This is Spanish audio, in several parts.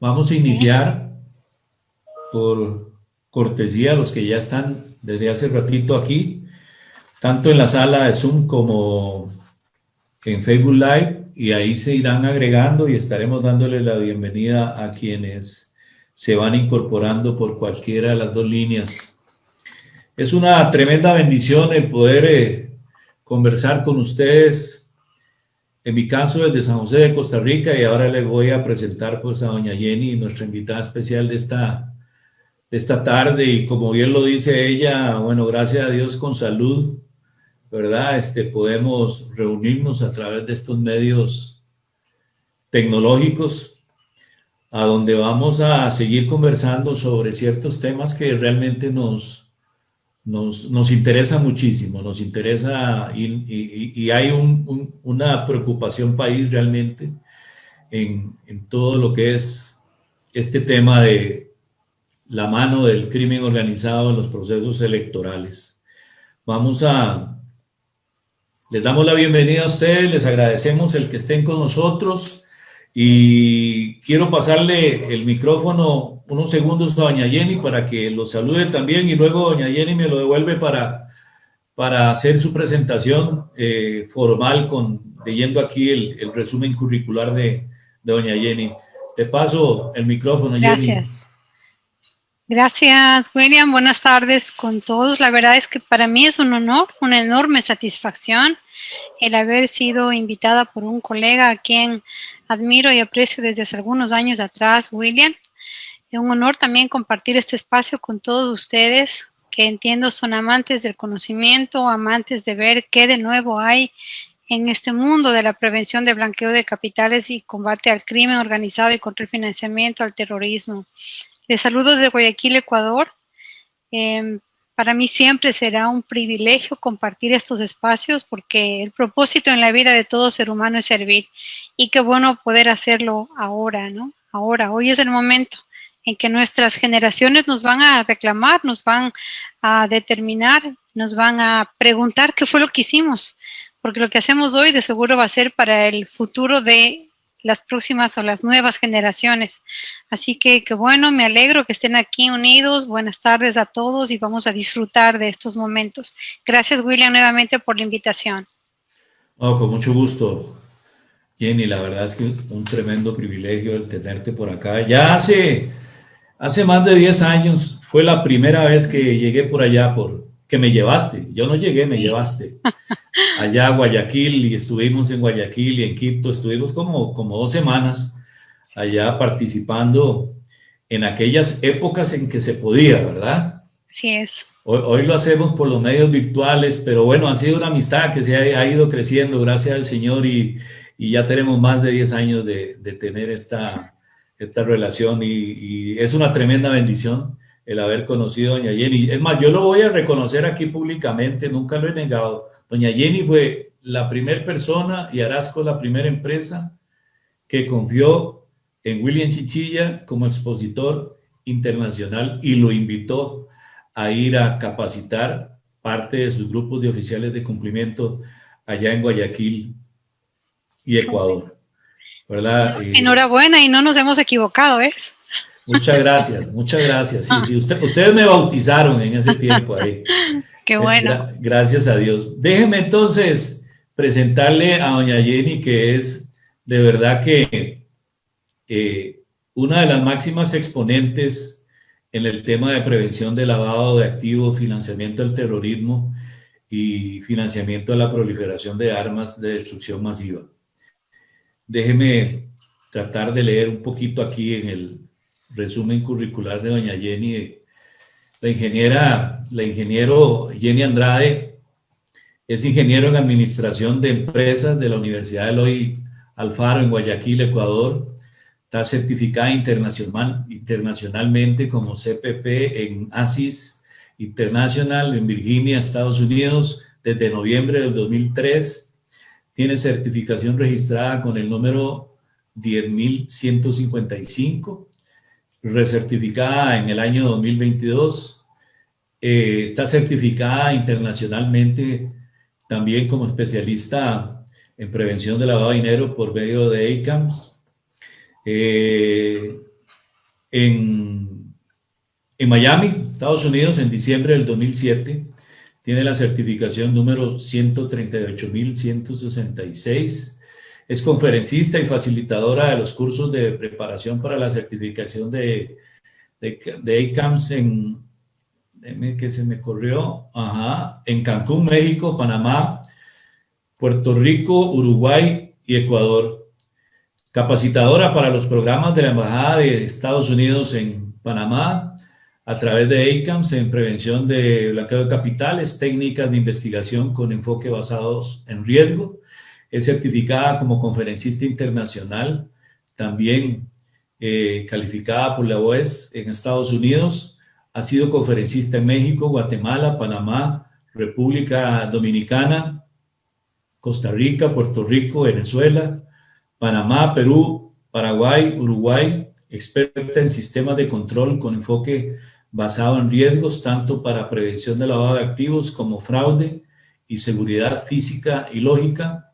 Vamos a iniciar por cortesía a los que ya están desde hace ratito aquí, tanto en la sala de Zoom como en Facebook Live, y ahí se irán agregando y estaremos dándoles la bienvenida a quienes se van incorporando por cualquiera de las dos líneas. Es una tremenda bendición el poder conversar con ustedes, en mi caso desde San José de Costa Rica, y ahora les voy a presentar pues a doña Jenny, nuestra invitada especial de esta tarde, y como bien lo dice ella, bueno, gracias a Dios con salud, ¿verdad? Podemos reunirnos a través de estos medios tecnológicos, a donde vamos a seguir conversando sobre ciertos temas que realmente nos interesa muchísimo, nos interesa y hay una preocupación país realmente en todo lo que es este tema de la mano del crimen organizado en los procesos electorales. Les damos la bienvenida a ustedes, les agradecemos el que estén con nosotros y quiero pasarle el micrófono unos segundos a doña Jenny para que los salude también, y luego doña Jenny me lo devuelve para hacer su presentación formal leyendo aquí el resumen curricular de doña Jenny. Te paso el micrófono, Jenny. Gracias. Gracias, William. Buenas tardes con todos. La verdad es que para mí es un honor, una enorme satisfacción el haber sido invitada por un colega a quien admiro y aprecio desde hace algunos años atrás, William. Es un honor también compartir este espacio con todos ustedes, que entiendo son amantes del conocimiento, amantes de ver qué de nuevo hay en este mundo de la prevención de blanqueo de capitales y combate al crimen organizado y contra el financiamiento al terrorismo. Les saludo desde Guayaquil, Ecuador. Para mí siempre será un privilegio compartir estos espacios porque el propósito en la vida de todo ser humano es servir, y qué bueno poder hacerlo ahora, ¿no? Hoy es el momento en que nuestras generaciones nos van a reclamar, nos van a determinar, nos van a preguntar qué fue lo que hicimos, porque lo que hacemos hoy de seguro va a ser para el futuro de las próximas o las nuevas generaciones. Así que qué bueno, me alegro que estén aquí unidos. Buenas tardes a todos y vamos a disfrutar de estos momentos. Gracias, William, nuevamente por la invitación. Oh, con mucho gusto, Jenny. La verdad es que es un tremendo privilegio el tenerte por acá. Ya hace más de 10 años fue la primera vez que llegué por allá, que me llevaste. Yo no llegué, me llevaste allá a Guayaquil, y estuvimos en Guayaquil y en Quito, estuvimos como 2 semanas allá participando en aquellas épocas en que se podía, ¿verdad? Así es. Hoy lo hacemos por los medios virtuales, pero bueno, ha sido una amistad que se ha ido creciendo, gracias al Señor, y ya tenemos más de 10 años de tener esta relación, y es una tremenda bendición el haber conocido a doña Jenny. Es más, yo lo voy a reconocer aquí públicamente, nunca lo he negado. Doña Jenny fue la primera persona, y Arasco la primera empresa que confió en William Chichilla como expositor internacional y lo invitó a ir a capacitar parte de sus grupos de oficiales de cumplimiento allá en Guayaquil y Ecuador, ¿verdad? Enhorabuena, y no nos hemos equivocado, ¿ves? Muchas gracias, muchas gracias. Sí, ustedes me bautizaron en ese tiempo ahí. Qué bueno. Gracias a Dios. Déjeme entonces presentarle a doña Jenny, que es de verdad que una de las máximas exponentes en el tema de prevención de lavado de activos, financiamiento del terrorismo y financiamiento de la proliferación de armas de destrucción masiva. Déjeme tratar de leer un poquito aquí en el resumen curricular de doña Jenny. La ingeniero Jenny Andrade es ingeniero en administración de empresas de la Universidad Eloy Alfaro en Guayaquil, Ecuador. Está certificada internacionalmente como CPP en ASIS International en Virginia, Estados Unidos, desde noviembre del 2003. Tiene certificación registrada con el número 10.155, recertificada en el año 2022. Está certificada internacionalmente también como especialista en prevención de lavado de dinero por medio de ACAMS. en Miami, Estados Unidos, en diciembre del 2007. Tiene la certificación número 138.166. Es conferencista y facilitadora de los cursos de preparación para la certificación de ACAMS que se me corrió, en Cancún, México, Panamá, Puerto Rico, Uruguay y Ecuador. Capacitadora para los programas de la Embajada de Estados Unidos en Panamá a través de ACAMS en prevención de blanqueo de capitales, técnicas de investigación con enfoque basados en riesgo. Es certificada como conferencista internacional, también calificada por la OES en Estados Unidos. Ha sido conferencista en México, Guatemala, Panamá, República Dominicana, Costa Rica, Puerto Rico, Venezuela, Panamá, Perú, Paraguay, Uruguay. Experta en sistemas de control con enfoque basado en riesgos, tanto para prevención de lavado de activos como fraude y seguridad física y lógica.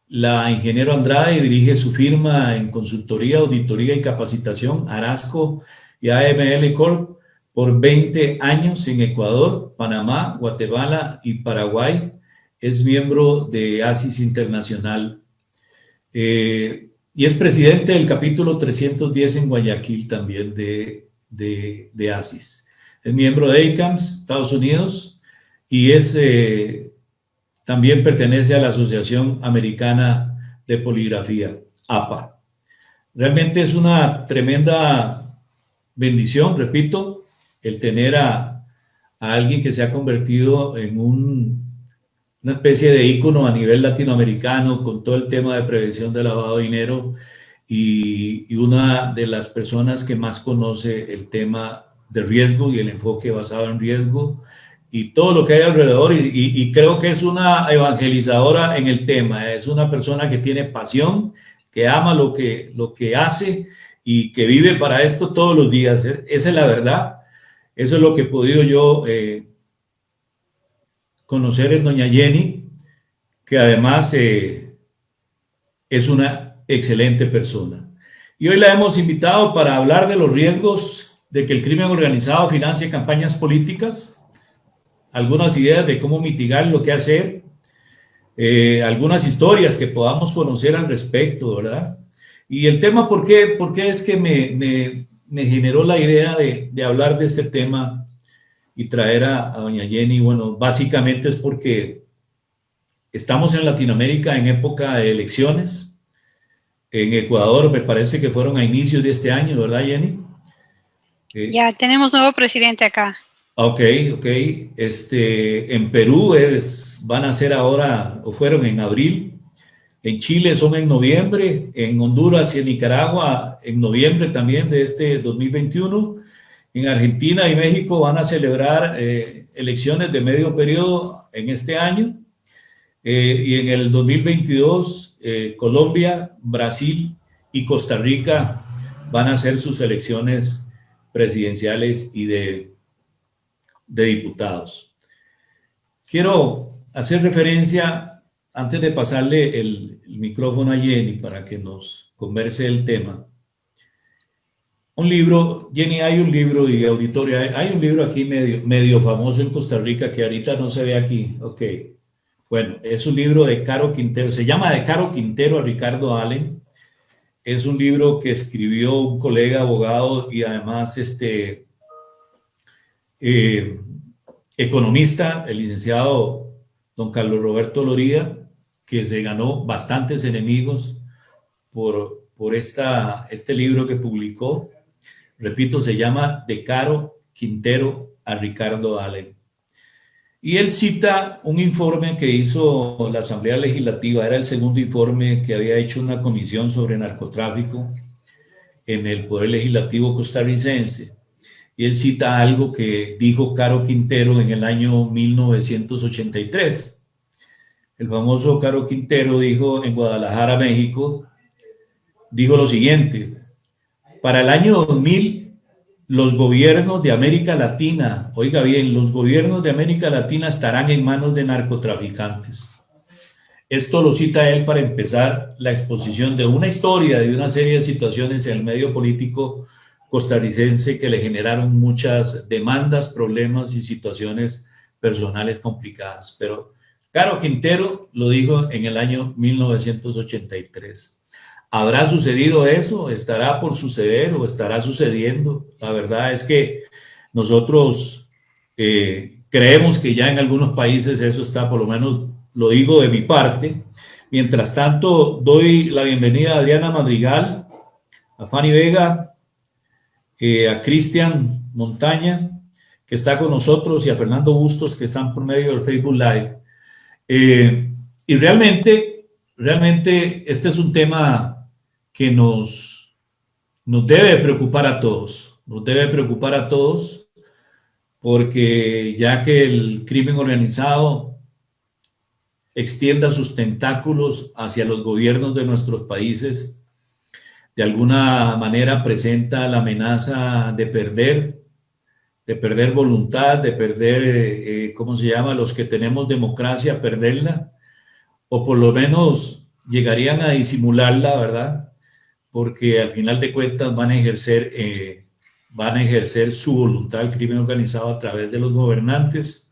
La ingeniero Andrade dirige su firma en consultoría, auditoría y capacitación, Arasco y AML Corp, por 20 años en Ecuador, Panamá, Guatemala y Paraguay. Es miembro de ASIS Internacional y es presidente del capítulo 310 en Guayaquil también de ASIS. Es miembro de ACAMS, Estados Unidos, y también pertenece a la Asociación Americana de Poligrafía, APA. Realmente es una tremenda bendición, repito, el tener a alguien que se ha convertido en una especie de ícono a nivel latinoamericano con todo el tema de prevención de lavado de dinero y una de las personas que más conoce el tema de riesgo y el enfoque basado en riesgo y todo lo que hay alrededor y creo que es una evangelizadora en el tema. Es una persona que tiene pasión, que ama lo que hace y que vive para esto todos los días. Esa es la verdad. Eso es lo que he podido yo conocer en doña Jenny, que además es una excelente persona. Y hoy la hemos invitado para hablar de los riesgos de que el crimen organizado financie campañas políticas, algunas ideas de cómo mitigar lo que hacer, algunas historias que podamos conocer al respecto, ¿verdad? Y el tema, ¿por qué es que me generó la idea de hablar de este tema y traer a doña Jenny? Bueno, básicamente es porque estamos en Latinoamérica en época de elecciones. En Ecuador me parece que fueron a inicios de este año, ¿verdad, Jenny? Ya tenemos nuevo presidente acá. Ok. En Perú van a ser ahora, o fueron en abril. En Chile son en noviembre, en Honduras y en Nicaragua en noviembre también de este 2021. En Argentina y México van a celebrar elecciones de medio periodo en este año. Y en el 2022, Colombia, Brasil y Costa Rica van a hacer sus elecciones presidenciales y de diputados. Quiero hacer referencia, antes de pasarle el micrófono a Jenny para que nos converse el tema, un libro. Jenny, hay un libro, y auditorio, hay un libro aquí medio famoso en Costa Rica que ahorita no se ve aquí. Ok. Bueno, es un libro de Caro Quintero, se llama De Caro Quintero a Ricardo Allen. Es un libro que escribió un colega abogado y además economista, el licenciado don Carlos Roberto Loría, que se ganó bastantes enemigos por este libro que publicó. Repito, se llama De Caro Quintero a Ricardo Allen. Y él cita un informe que hizo la Asamblea Legislativa, era el segundo informe que había hecho una comisión sobre narcotráfico en el Poder Legislativo costarricense. Y él cita algo que dijo Caro Quintero en el año 1983. El famoso Caro Quintero dijo en Guadalajara, México, dijo lo siguiente: para el año 2000, los gobiernos de América Latina, oiga bien, los gobiernos de América Latina estarán en manos de narcotraficantes. Esto lo cita él para empezar la exposición de una historia, de una serie de situaciones en el medio político costarricense que le generaron muchas demandas, problemas y situaciones personales complicadas. Pero Caro Quintero lo dijo en el año 1983. ¿Habrá sucedido eso? ¿Estará por suceder o estará sucediendo? La verdad es que nosotros creemos que ya en algunos países eso está, por lo menos lo digo de mi parte. Mientras tanto, doy la bienvenida a Adriana Madrigal, a Fanny Vega, a Cristian Montaña, que está con nosotros, y a Fernando Bustos, que están por medio del Facebook Live. Y realmente este es un tema que nos debe preocupar a todos, nos debe preocupar a todos, porque ya que el crimen organizado extienda sus tentáculos hacia los gobiernos de nuestros países, de alguna manera presenta la amenaza de perder voluntad, de perder, ¿cómo se llama? Los que tenemos democracia, perderla, o por lo menos llegarían a disimularla, ¿verdad? Porque al final de cuentas van a ejercer su voluntad el crimen organizado a través de los gobernantes.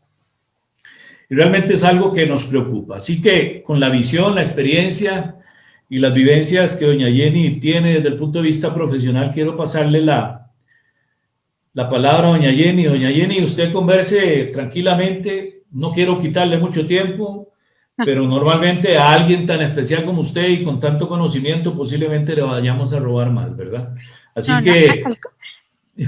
Y realmente es algo que nos preocupa. Así que con la visión, la experiencia y las vivencias que doña Jenny tiene desde el punto de vista profesional, quiero pasarle la palabra a doña Jenny. Doña Jenny, usted converse tranquilamente, no quiero quitarle mucho tiempo, pero normalmente a alguien tan especial como usted y con tanto conocimiento posiblemente le vayamos a robar más, ¿verdad? Así que...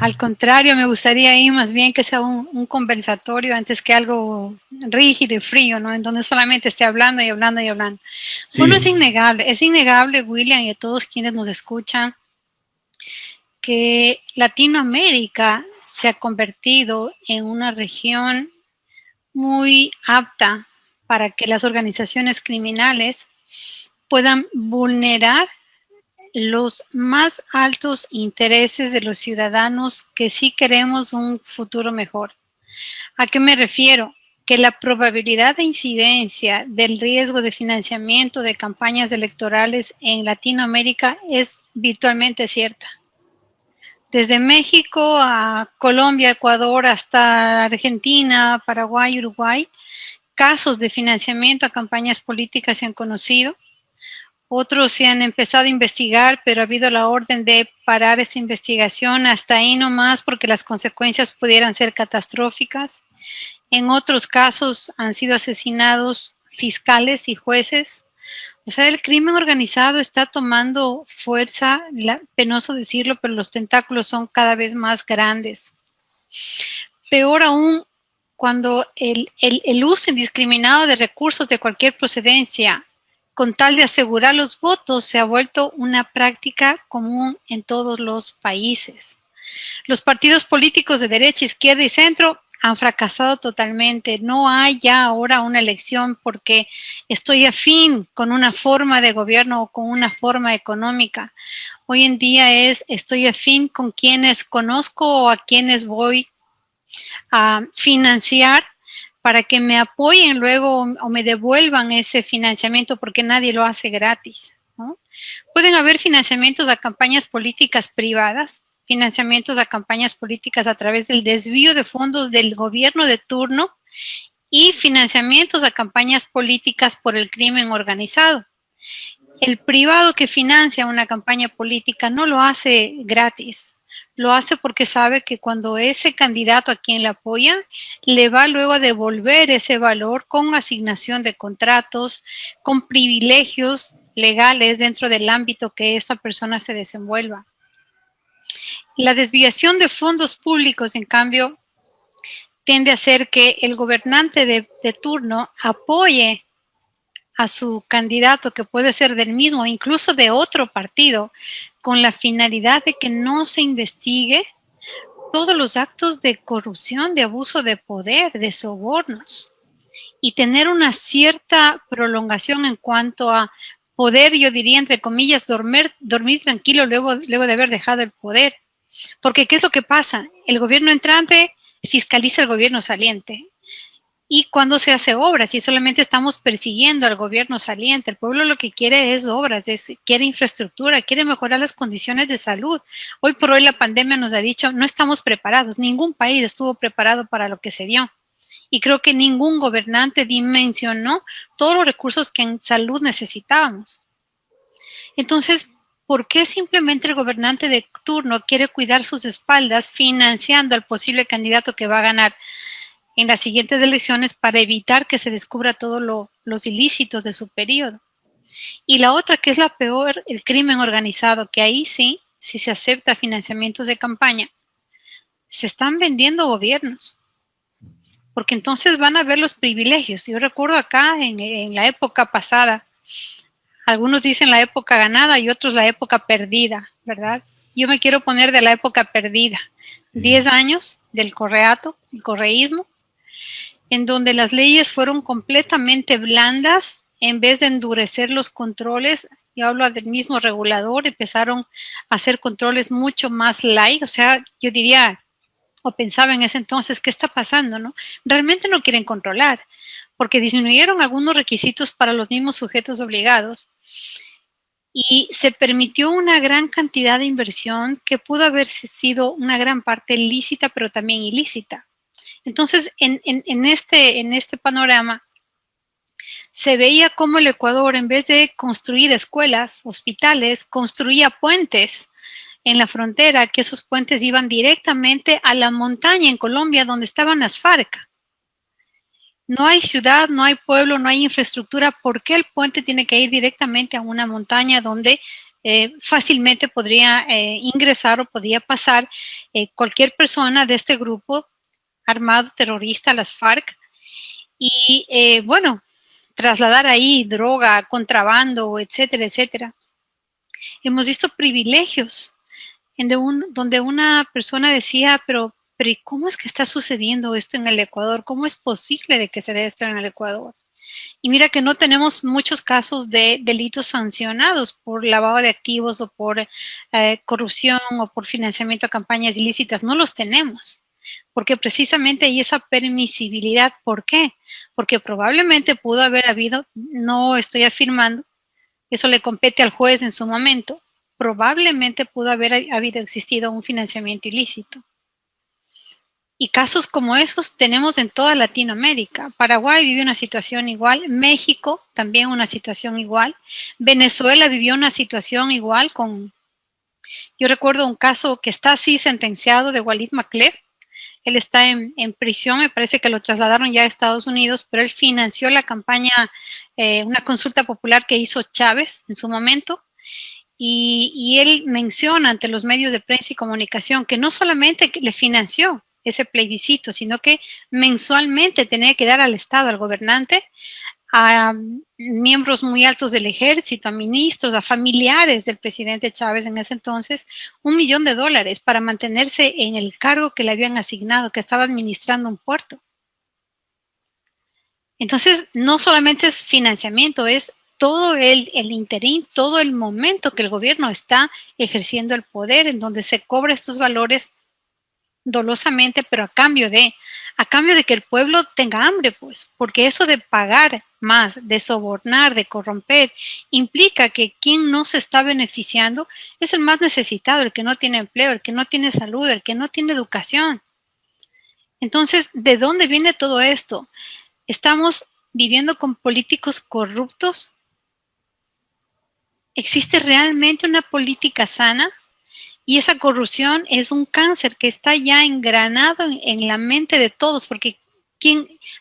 Al contrario, me gustaría ahí más bien que sea un conversatorio antes que algo rígido y frío, ¿no? En donde solamente esté hablando y hablando y hablando. Sí. Bueno, es innegable, William, y a todos quienes nos escuchan, que Latinoamérica se ha convertido en una región muy apta para que las organizaciones criminales puedan vulnerar los más altos intereses de los ciudadanos que sí queremos un futuro mejor. ¿A qué me refiero? Que la probabilidad de incidencia del riesgo de financiamiento de campañas electorales en Latinoamérica es virtualmente cierta. Desde México a Colombia, Ecuador, hasta Argentina, Paraguay, Uruguay, casos de financiamiento a campañas políticas se han conocido. Otros se han empezado a investigar, pero ha habido la orden de parar esa investigación hasta ahí nomás porque las consecuencias pudieran ser catastróficas. En otros casos han sido asesinados fiscales y jueces. O sea, el crimen organizado está tomando fuerza, penoso decirlo, pero los tentáculos son cada vez más grandes. Peor aún, cuando el uso indiscriminado de recursos de cualquier procedencia con tal de asegurar los votos, se ha vuelto una práctica común en todos los países. Los partidos políticos de derecha, izquierda y centro han fracasado totalmente. No hay ya ahora una elección porque estoy afín con una forma de gobierno o con una forma económica. Hoy en día estoy afín con quienes conozco o a quienes voy a financiar para que me apoyen luego o me devuelvan ese financiamiento porque nadie lo hace gratis, ¿no? Pueden haber financiamientos a campañas políticas privadas, financiamientos a campañas políticas a través del desvío de fondos del gobierno de turno y financiamientos a campañas políticas por el crimen organizado. El privado que financia una campaña política no lo hace gratis. Lo hace porque sabe que cuando ese candidato a quien le apoya, le va luego a devolver ese valor con asignación de contratos, con privilegios legales dentro del ámbito que esta persona se desenvuelva. La desviación de fondos públicos, en cambio, tiende a hacer que el gobernante de turno apoye a su candidato, que puede ser del mismo, incluso de otro partido, con la finalidad de que no se investigue todos los actos de corrupción, de abuso de poder, de sobornos, y tener una cierta prolongación en cuanto a poder, yo diría, entre comillas, dormir tranquilo luego de haber dejado el poder. Porque, ¿qué es lo que pasa? El gobierno entrante fiscaliza el gobierno saliente. Y cuando se hace obras y solamente estamos persiguiendo al gobierno saliente, el pueblo lo que quiere es obras, quiere infraestructura, quiere mejorar las condiciones de salud. Hoy por hoy la pandemia nos ha dicho, no estamos preparados, ningún país estuvo preparado para lo que se dio. Y creo que ningún gobernante dimensionó todos los recursos que en salud necesitábamos. Entonces, ¿por qué simplemente el gobernante de turno quiere cuidar sus espaldas financiando al posible candidato que va a ganar en las siguientes elecciones para evitar que se descubra todos los ilícitos de su periodo? Y la otra, que es la peor, el crimen organizado, que ahí sí, si se acepta financiamientos de campaña, se están vendiendo gobiernos, porque entonces van a ver los privilegios. Yo recuerdo acá en la época pasada, algunos dicen la época ganada y otros la época perdida, ¿verdad? Yo me quiero poner de la época perdida. Sí. 10 años del correato, el correísmo, en donde las leyes fueron completamente blandas, en vez de endurecer los controles. Yo hablo del mismo regulador, empezaron a hacer controles mucho más light, o sea, yo diría, o pensaba en ese entonces, ¿qué está pasando, no? Realmente no quieren controlar, porque disminuyeron algunos requisitos para los mismos sujetos obligados y se permitió una gran cantidad de inversión que pudo haber sido una gran parte lícita, pero también ilícita. Entonces, en este panorama, se veía cómo el Ecuador, en vez de construir escuelas, hospitales, construía puentes en la frontera, que esos puentes iban directamente a la montaña en Colombia, donde estaban las FARC. No hay ciudad, no hay pueblo, no hay infraestructura. ¿Por qué el puente tiene que ir directamente a una montaña donde fácilmente podría ingresar o podía pasar cualquier persona de este grupo armado terrorista, las FARC? Y bueno, trasladar ahí droga, contrabando, etcétera, etcétera. Hemos visto privilegios donde una persona decía, pero ¿y cómo es que está sucediendo esto en el Ecuador? ¿Cómo es posible de que se dé esto en el Ecuador? Y mira que no tenemos muchos casos de delitos sancionados por lavado de activos o por corrupción o por financiamiento a campañas ilícitas. No los tenemos, porque precisamente hay esa permisibilidad. ¿Por qué? Porque probablemente pudo haber habido, no estoy afirmando, eso le compete al juez en su momento, probablemente pudo haber habido existido un financiamiento ilícito. Y casos como esos tenemos en toda Latinoamérica. Paraguay vivió una situación igual, México también una situación igual, Venezuela vivió una situación igual con, yo recuerdo un caso que está así sentenciado de Walid Macleb. Él está en prisión, me parece que lo trasladaron ya a Estados Unidos, pero él financió la campaña, una consulta popular que hizo Chávez en su momento, y él menciona ante los medios de prensa y comunicación que no solamente le financió ese plebiscito, sino que mensualmente tenía que dar al Estado, al gobernante, a miembros muy altos del ejército, a ministros, a familiares del presidente Chávez en ese entonces, $1.000.000 para mantenerse en el cargo que le habían asignado, que estaba administrando un puerto. Entonces, no solamente es financiamiento, es todo el interín, todo el momento que el gobierno está ejerciendo el poder, en donde se cobra estos valores dolosamente, pero a cambio de que el pueblo tenga hambre, pues, porque eso de pagar más, de sobornar, de corromper, implica que quien no se está beneficiando es el más necesitado, el que no tiene empleo, el que no tiene salud, el que no tiene educación. Entonces, ¿de dónde viene todo esto? ¿Estamos viviendo con políticos corruptos? ¿Existe realmente una política sana? Y esa corrupción es un cáncer que está ya engranado en la mente de todos, porque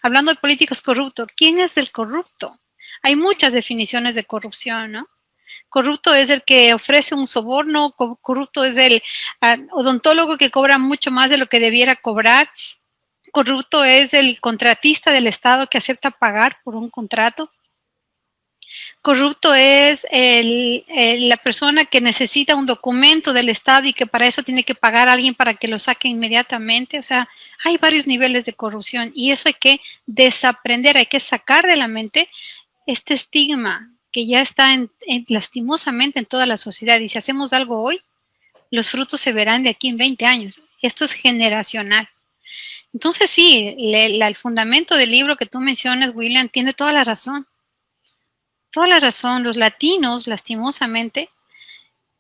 hablando de políticos corruptos, ¿quién es el corrupto? Hay muchas definiciones de corrupción, ¿no? Corrupto es el que ofrece un soborno, corrupto es el odontólogo que cobra mucho más de lo que debiera cobrar, corrupto es el contratista del Estado que acepta pagar por un contrato. Corrupto es la persona que necesita un documento del Estado y que para eso tiene que pagar a alguien para que lo saque inmediatamente. O sea, hay varios niveles de corrupción y eso hay que desaprender, hay que sacar de la mente este estigma que ya está lastimosamente en toda la sociedad. Y si hacemos algo hoy, los frutos se verán de aquí en 20 años. Esto es generacional. Entonces sí, el fundamento del libro que tú mencionas, William, tiene toda la razón. Toda la razón. Los latinos, lastimosamente,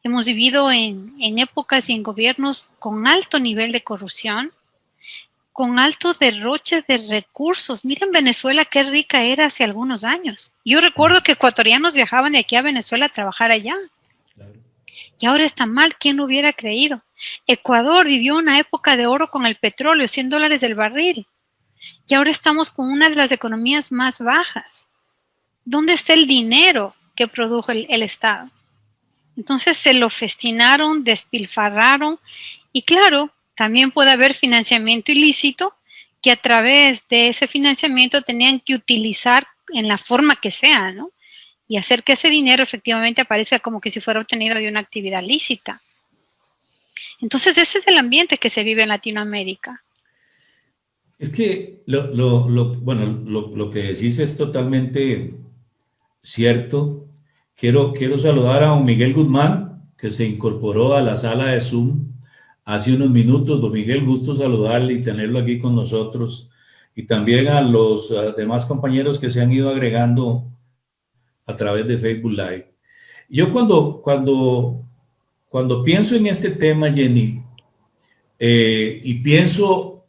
hemos vivido en épocas y en gobiernos con alto nivel de corrupción, con altos derroches de recursos. Miren Venezuela qué rica era hace algunos años. Yo recuerdo que ecuatorianos viajaban de aquí a Venezuela a trabajar allá. Claro. Y ahora está mal, ¿quién lo hubiera creído? Ecuador vivió una época de oro con el petróleo, $100 del barril. Y ahora estamos con una de las economías más bajas. ¿Dónde está el dinero que produjo el Estado? Entonces se lo festinaron, despilfarraron y claro, también puede haber financiamiento ilícito que a través de ese financiamiento tenían que utilizar en la forma que sea, ¿no? Y hacer que ese dinero efectivamente aparezca como que si fuera obtenido de una actividad lícita. Entonces ese es el ambiente que se vive en Latinoamérica. Es que bueno, lo que decís es totalmente cierto. Quiero saludar a don Miguel Guzmán, que se incorporó a la sala de Zoom hace unos minutos. Don Miguel, gusto saludarle y tenerlo aquí con nosotros. Y también a los demás compañeros que se han ido agregando a través de Facebook Live. Yo cuando pienso en este tema, Jenny, y pienso,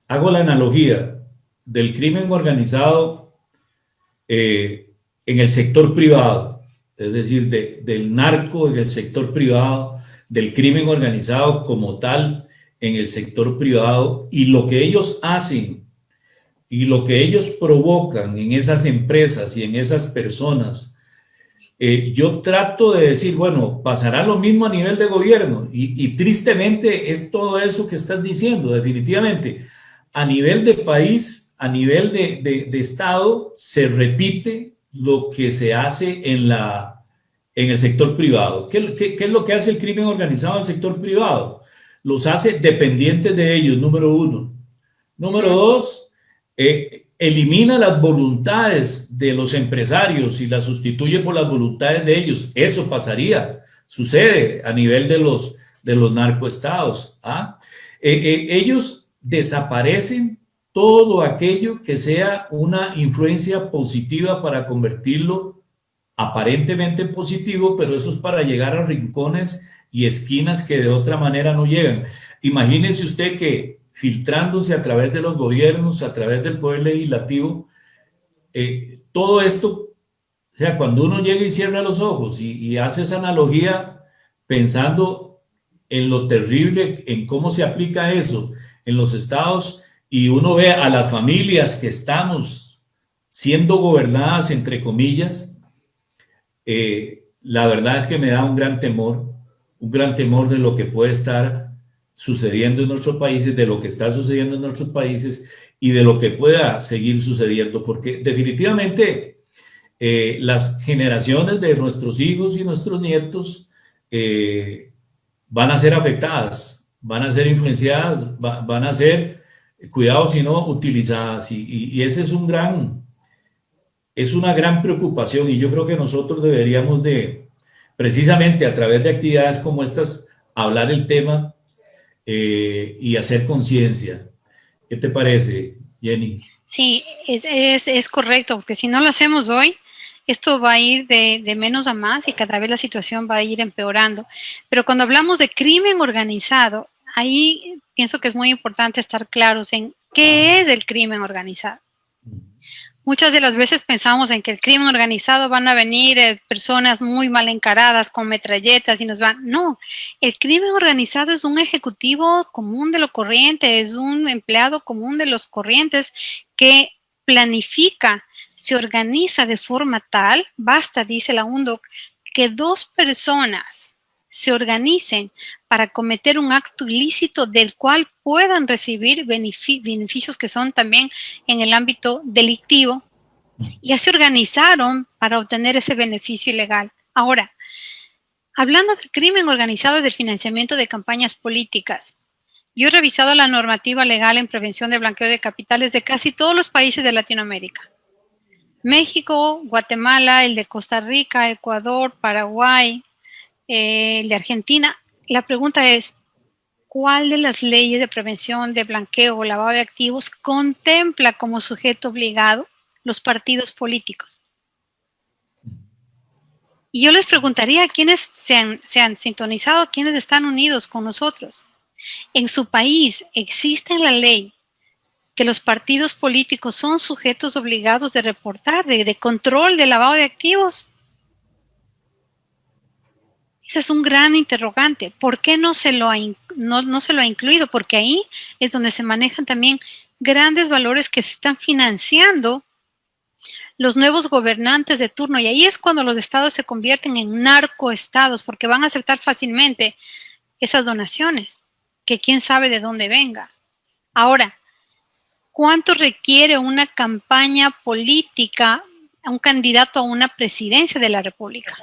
hago la analogía del crimen organizado en el sector privado, es decir, del narco en el sector privado, del crimen organizado como tal en el sector privado y lo que ellos hacen y lo que ellos provocan en esas empresas y en esas personas. Yo trato de decir, bueno, pasará lo mismo a nivel de gobierno y tristemente es todo eso que estás diciendo, definitivamente. A nivel de país, a nivel de Estado, se repite lo que se hace en el sector privado. ¿Qué es lo que hace el crimen organizado en el sector privado? Los hace dependientes de ellos, número uno. Número dos, elimina las voluntades de los empresarios y las sustituye por las voluntades de ellos. Eso pasaría, sucede a nivel de los narcoestados. ¿Ah? Ellos desaparecen todo aquello que sea una influencia positiva para convertirlo aparentemente en positivo, pero eso es para llegar a rincones y esquinas que de otra manera no llegan. Imagínese usted que filtrándose a través de los gobiernos, a través del poder legislativo, todo esto, o sea, cuando uno llega y cierra los ojos y hace esa analogía pensando en lo terrible, en cómo se aplica eso en los estados, y uno ve a las familias que estamos siendo gobernadas, entre comillas, la verdad es que me da un gran temor de lo que puede estar sucediendo en nuestros países, de lo que está sucediendo en nuestros países y de lo que pueda seguir sucediendo, porque definitivamente las generaciones de nuestros hijos y nuestros nietos van a ser afectadas, van a ser influenciadas, van a ser, cuidado si no, utilizadas y ese es una gran preocupación y yo creo que nosotros deberíamos de, precisamente a través de actividades como estas, hablar el tema y hacer conciencia. ¿Qué te parece, Jenny? Sí, es correcto, porque si no lo hacemos hoy, esto va a ir de menos a más y cada vez la situación va a ir empeorando. Pero cuando hablamos de crimen organizado, ahí pienso que es muy importante estar claros en qué es el crimen organizado. Muchas de las veces pensamos en que el crimen organizado van a venir personas muy mal encaradas con metralletas y nos van. No, el crimen organizado es un ejecutivo común de lo corriente, es un empleado común de los corrientes que planifica, se organiza de forma tal, basta, dice la UNDOC, que dos personas se organicen para cometer un acto ilícito del cual puedan recibir beneficios que son también en el ámbito delictivo, y ya se organizaron para obtener ese beneficio ilegal. Ahora, hablando del crimen organizado y del financiamiento de campañas políticas, yo he revisado la normativa legal en prevención de blanqueo de capitales de casi todos los países de Latinoamérica. México, Guatemala, el de Costa Rica, Ecuador, Paraguay, el de Argentina. La pregunta es, ¿cuál de las leyes de prevención de blanqueo o lavado de activos contempla como sujeto obligado los partidos políticos? Y yo les preguntaría a quienes se han sintonizado, a quienes están unidos con nosotros. ¿En su país existe en la ley que los partidos políticos son sujetos obligados de reportar, de control de lavado de activos? Ese es un gran interrogante. ¿Por qué no se lo ha incluido? Porque ahí es donde se manejan también grandes valores que están financiando los nuevos gobernantes de turno. Y ahí es cuando los estados se convierten en narcoestados, porque van a aceptar fácilmente esas donaciones, que quién sabe de dónde venga. Ahora, ¿cuánto requiere una campaña política a un candidato a una presidencia de la República?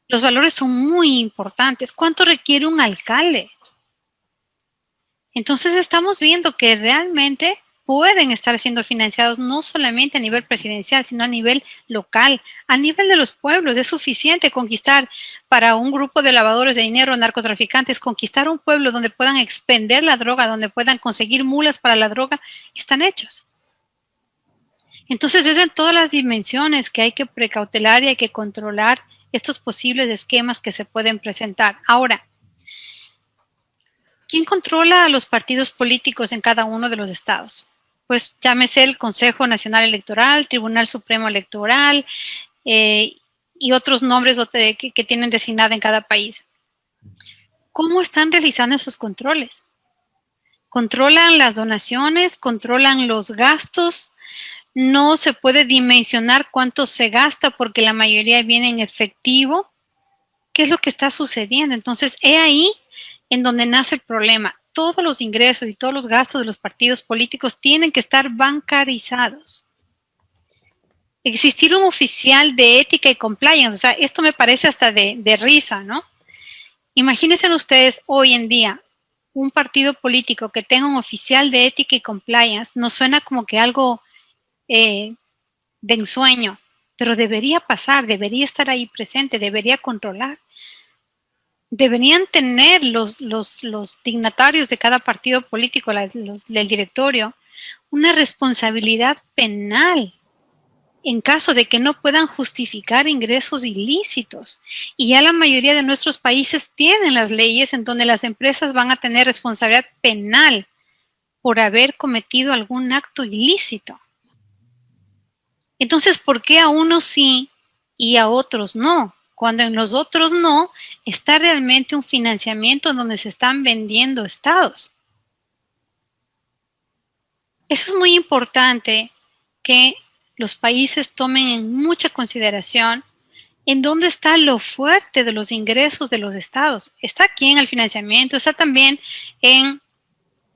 Los valores son muy importantes. ¿Cuánto requiere un alcalde? Entonces estamos viendo que realmente pueden estar siendo financiados no solamente a nivel presidencial, sino a nivel local, a nivel de los pueblos. Es suficiente conquistar para un grupo de lavadores de dinero, narcotraficantes, conquistar un pueblo donde puedan expender la droga, donde puedan conseguir mulas para la droga, están hechos. Entonces, es en todas las dimensiones que hay que precautelar y hay que controlar estos posibles esquemas que se pueden presentar. Ahora, ¿quién controla a los partidos políticos en cada uno de los estados? Pues llámese el Consejo Nacional Electoral, Tribunal Supremo Electoral y otros nombres que tienen designada en cada país. ¿Cómo están realizando esos controles? ¿Controlan las donaciones? ¿Controlan los gastos? No se puede dimensionar cuánto se gasta porque la mayoría viene en efectivo. ¿Qué es lo que está sucediendo? Entonces, he ahí en donde nace el problema. Todos los ingresos y todos los gastos de los partidos políticos tienen que estar bancarizados. Existir un oficial de ética y compliance, o sea, esto me parece hasta de risa, ¿no? Imagínense ustedes hoy en día un partido político que tenga un oficial de ética y compliance, nos suena como que algo de ensueño, pero debería pasar, debería estar ahí presente, debería controlar. Deberían tener los dignatarios de cada partido político, del directorio, una responsabilidad penal en caso de que no puedan justificar ingresos ilícitos. Y ya la mayoría de nuestros países tienen las leyes en donde las empresas van a tener responsabilidad penal por haber cometido algún acto ilícito. Entonces, ¿por qué a unos sí y a otros no? Cuando en los otros no, está realmente un financiamiento en donde se están vendiendo estados. Eso es muy importante que los países tomen en mucha consideración en dónde está lo fuerte de los ingresos de los estados. Está aquí en el financiamiento, está también en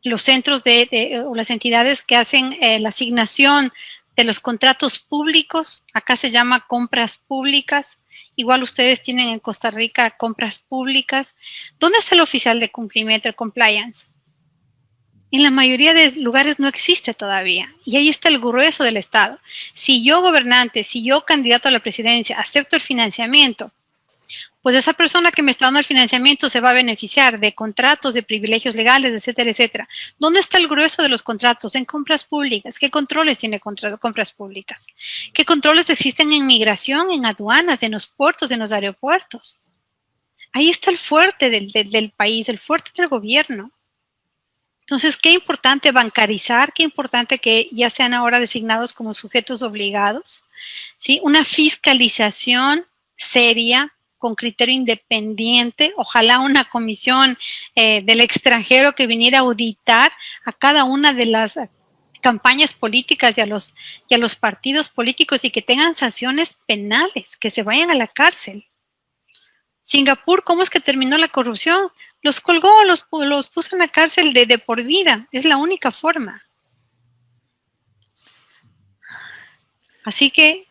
los centros o las entidades que hacen la asignación de los contratos públicos. Acá se llama compras públicas. Igual ustedes tienen en Costa Rica compras públicas. ¿Dónde está el oficial de cumplimiento, el compliance? En la mayoría de lugares no existe todavía. Y ahí está el grueso del Estado. Si yo, gobernante, si yo, candidato a la presidencia, acepto el financiamiento, pues esa persona que me está dando el financiamiento se va a beneficiar de contratos, de privilegios legales, etcétera, etcétera. ¿Dónde está el grueso de los contratos? En compras públicas. ¿Qué controles tiene compras públicas? ¿Qué controles existen en migración, en aduanas, en los puertos, en los aeropuertos? Ahí está el fuerte del país, el fuerte del gobierno. Entonces, qué importante bancarizar, qué importante que ya sean ahora designados como sujetos obligados, ¿sí? Una fiscalización seria, con criterio independiente, ojalá una comisión del extranjero que viniera a auditar a cada una de las campañas políticas y a los partidos políticos y que tengan sanciones penales, que se vayan a la cárcel. Singapur, ¿cómo es que terminó la corrupción? Los colgó, los puso en la cárcel de por vida. Es la única forma. Así que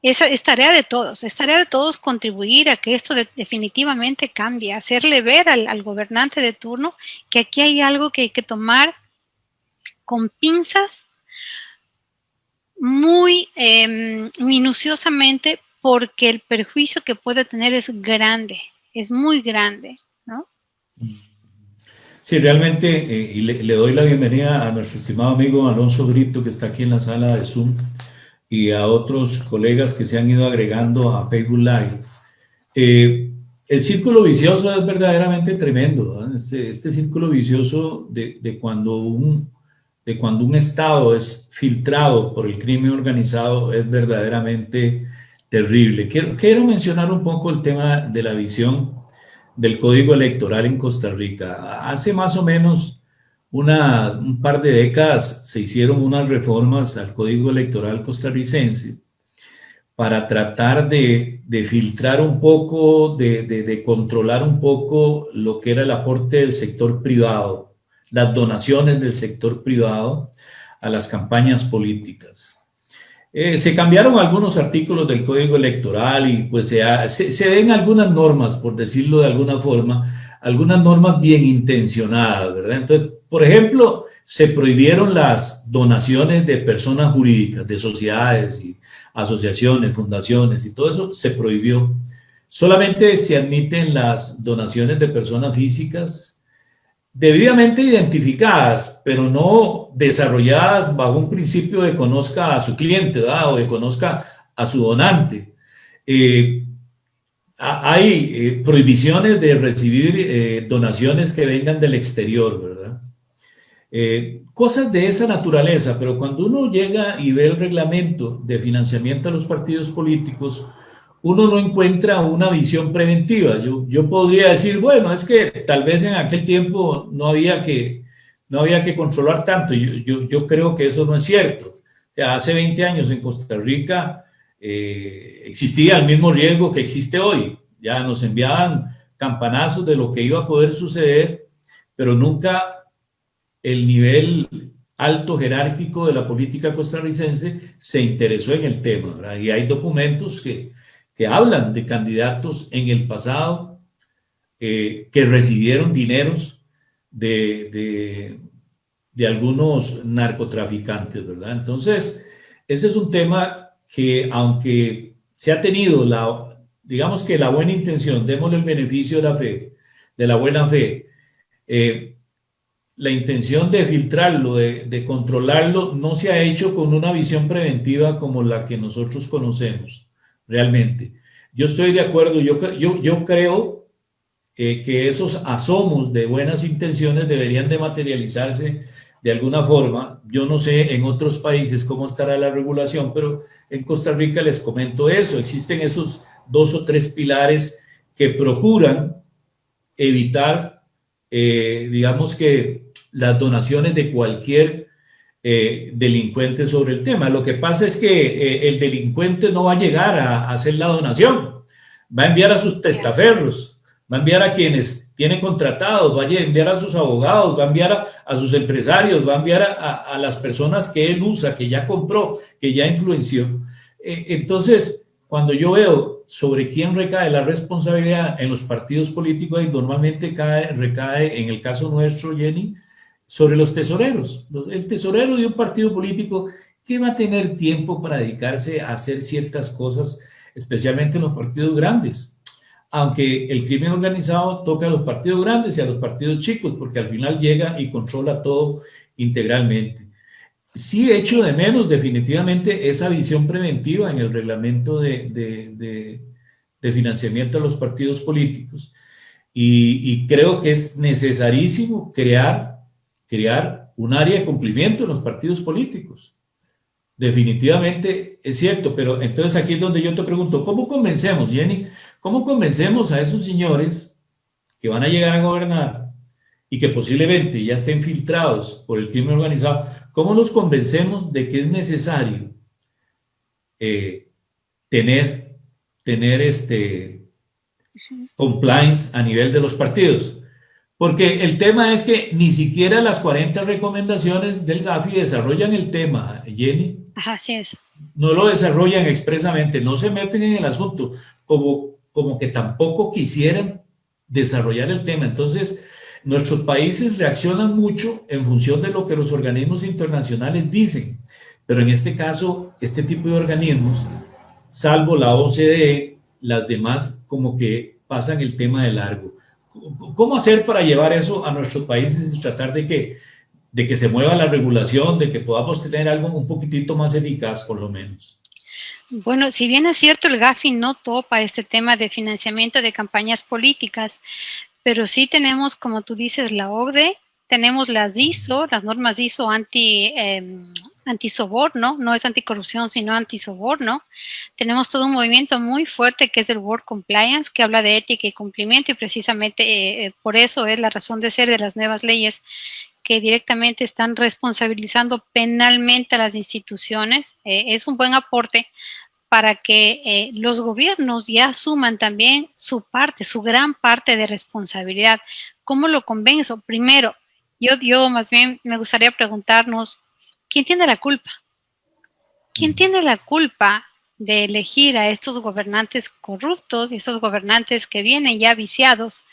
es tarea de todos contribuir a que esto definitivamente cambie, hacerle ver al gobernante de turno que aquí hay algo que hay que tomar con pinzas muy minuciosamente porque el perjuicio que puede tener es grande, es muy grande, ¿no? Sí, realmente, y le doy la bienvenida a nuestro estimado amigo Alonso Brito, que está aquí en la sala de Zoom, y a otros colegas que se han ido agregando a Facebook Live. El círculo vicioso es verdaderamente tremendo, ¿no? Este círculo vicioso de cuando un Estado es filtrado por el crimen organizado es verdaderamente terrible. Quiero mencionar un poco el tema de la visión del Código Electoral en Costa Rica. Hace más o menos un par de décadas se hicieron unas reformas al Código Electoral costarricense para tratar de filtrar un poco, de controlar un poco lo que era el aporte del sector privado, las donaciones del sector privado a las campañas políticas. Se cambiaron algunos artículos del Código Electoral y pues se ven algunas normas, por decirlo de alguna forma, algunas normas bien intencionadas, ¿verdad? Entonces, por ejemplo, se prohibieron las donaciones de personas jurídicas, de sociedades y asociaciones, fundaciones y todo eso se prohibió. Solamente se admiten las donaciones de personas físicas debidamente identificadas, pero no desarrolladas bajo un principio de conozca a su cliente, ¿verdad? O de conozca a su donante. Hay prohibiciones de recibir donaciones que vengan del exterior, ¿verdad? Cosas de esa naturaleza, pero cuando uno llega y ve el reglamento de financiamiento a los partidos políticos, uno no encuentra una visión preventiva. Yo podría decir, bueno, es que tal vez en aquel tiempo no había que controlar tanto. Yo creo que eso no es cierto. O sea, hace 20 años en Costa Rica existía el mismo riesgo que existe hoy. Ya nos enviaban campanazos de lo que iba a poder suceder, pero nunca el nivel alto jerárquico de la política costarricense se interesó en el tema, ¿verdad? Y hay documentos que hablan de candidatos en el pasado que recibieron dineros de algunos narcotraficantes, ¿verdad? Entonces, ese es un tema que aunque se ha tenido digamos que la buena intención, démosle el beneficio de la fe, de la buena fe, la intención de filtrarlo, de controlarlo, no se ha hecho con una visión preventiva como la que nosotros conocemos realmente. Yo estoy de acuerdo, yo creo que esos asomos de buenas intenciones deberían de materializarse de alguna forma. Yo no sé en otros países cómo estará la regulación, pero en Costa Rica les comento eso. Existen esos 2 o 3 pilares que procuran evitar, digamos que las donaciones de cualquier delincuente sobre el tema. Lo que pasa es que el delincuente no va a llegar a hacer la donación, va a enviar a sus testaferros, va a enviar a quienes tiene contratados, va a enviar a sus abogados, va a enviar a sus empresarios, va a enviar a las personas que él usa, que ya compró, que ya influenció. Entonces, cuando yo veo sobre quién recae la responsabilidad en los partidos políticos, y normalmente recae, en el caso nuestro, Jenny, sobre los tesoreros. El tesorero de un partido político, ¿qué va a tener tiempo para dedicarse a hacer ciertas cosas, especialmente en los partidos grandes? Aunque el crimen organizado toca a los partidos grandes y a los partidos chicos, porque al final llega y controla todo integralmente. Sí echo de menos definitivamente esa visión preventiva en el reglamento de financiamiento a los partidos políticos y creo que es necesarísimo crear un área de cumplimiento en los partidos políticos. Definitivamente es cierto, pero entonces aquí es donde yo te pregunto, ¿cómo convencemos, Jenny? ¿Cómo convencemos a esos señores que van a llegar a gobernar y que posiblemente ya estén filtrados por el crimen organizado? ¿Cómo los convencemos de que es necesario tener compliance a nivel de los partidos? Porque el tema es que ni siquiera las 40 recomendaciones del GAFI desarrollan el tema, Jenny. Así es. No lo desarrollan expresamente, no se meten en el asunto, como que tampoco quisieran desarrollar el tema. Entonces, nuestros países reaccionan mucho en función de lo que los organismos internacionales dicen, pero en este caso, este tipo de organismos, salvo la OCDE, las demás como que pasan el tema de largo. ¿Cómo hacer para llevar eso a nuestros países y tratar de que se mueva la regulación, de que podamos tener algo un poquitito más eficaz, por lo menos? Bueno, si bien es cierto, el Gafi no topa este tema de financiamiento de campañas políticas, pero sí tenemos, como tú dices, la OCDE, tenemos las ISO, las normas ISO antisoborno, no es anticorrupción, sino antisoborno. Tenemos todo un movimiento muy fuerte que es el World Compliance, que habla de ética y cumplimiento, y precisamente por eso es la razón de ser de las nuevas leyes que directamente están responsabilizando penalmente a las instituciones. Es un buen aporte para que los gobiernos ya asuman también su parte, su gran parte de responsabilidad. ¿Cómo lo convenzo? Primero, yo más bien me gustaría preguntarnos, ¿quién tiene la culpa? ¿Quién tiene la culpa de elegir a estos gobernantes corruptos y estos gobernantes que vienen ya viciados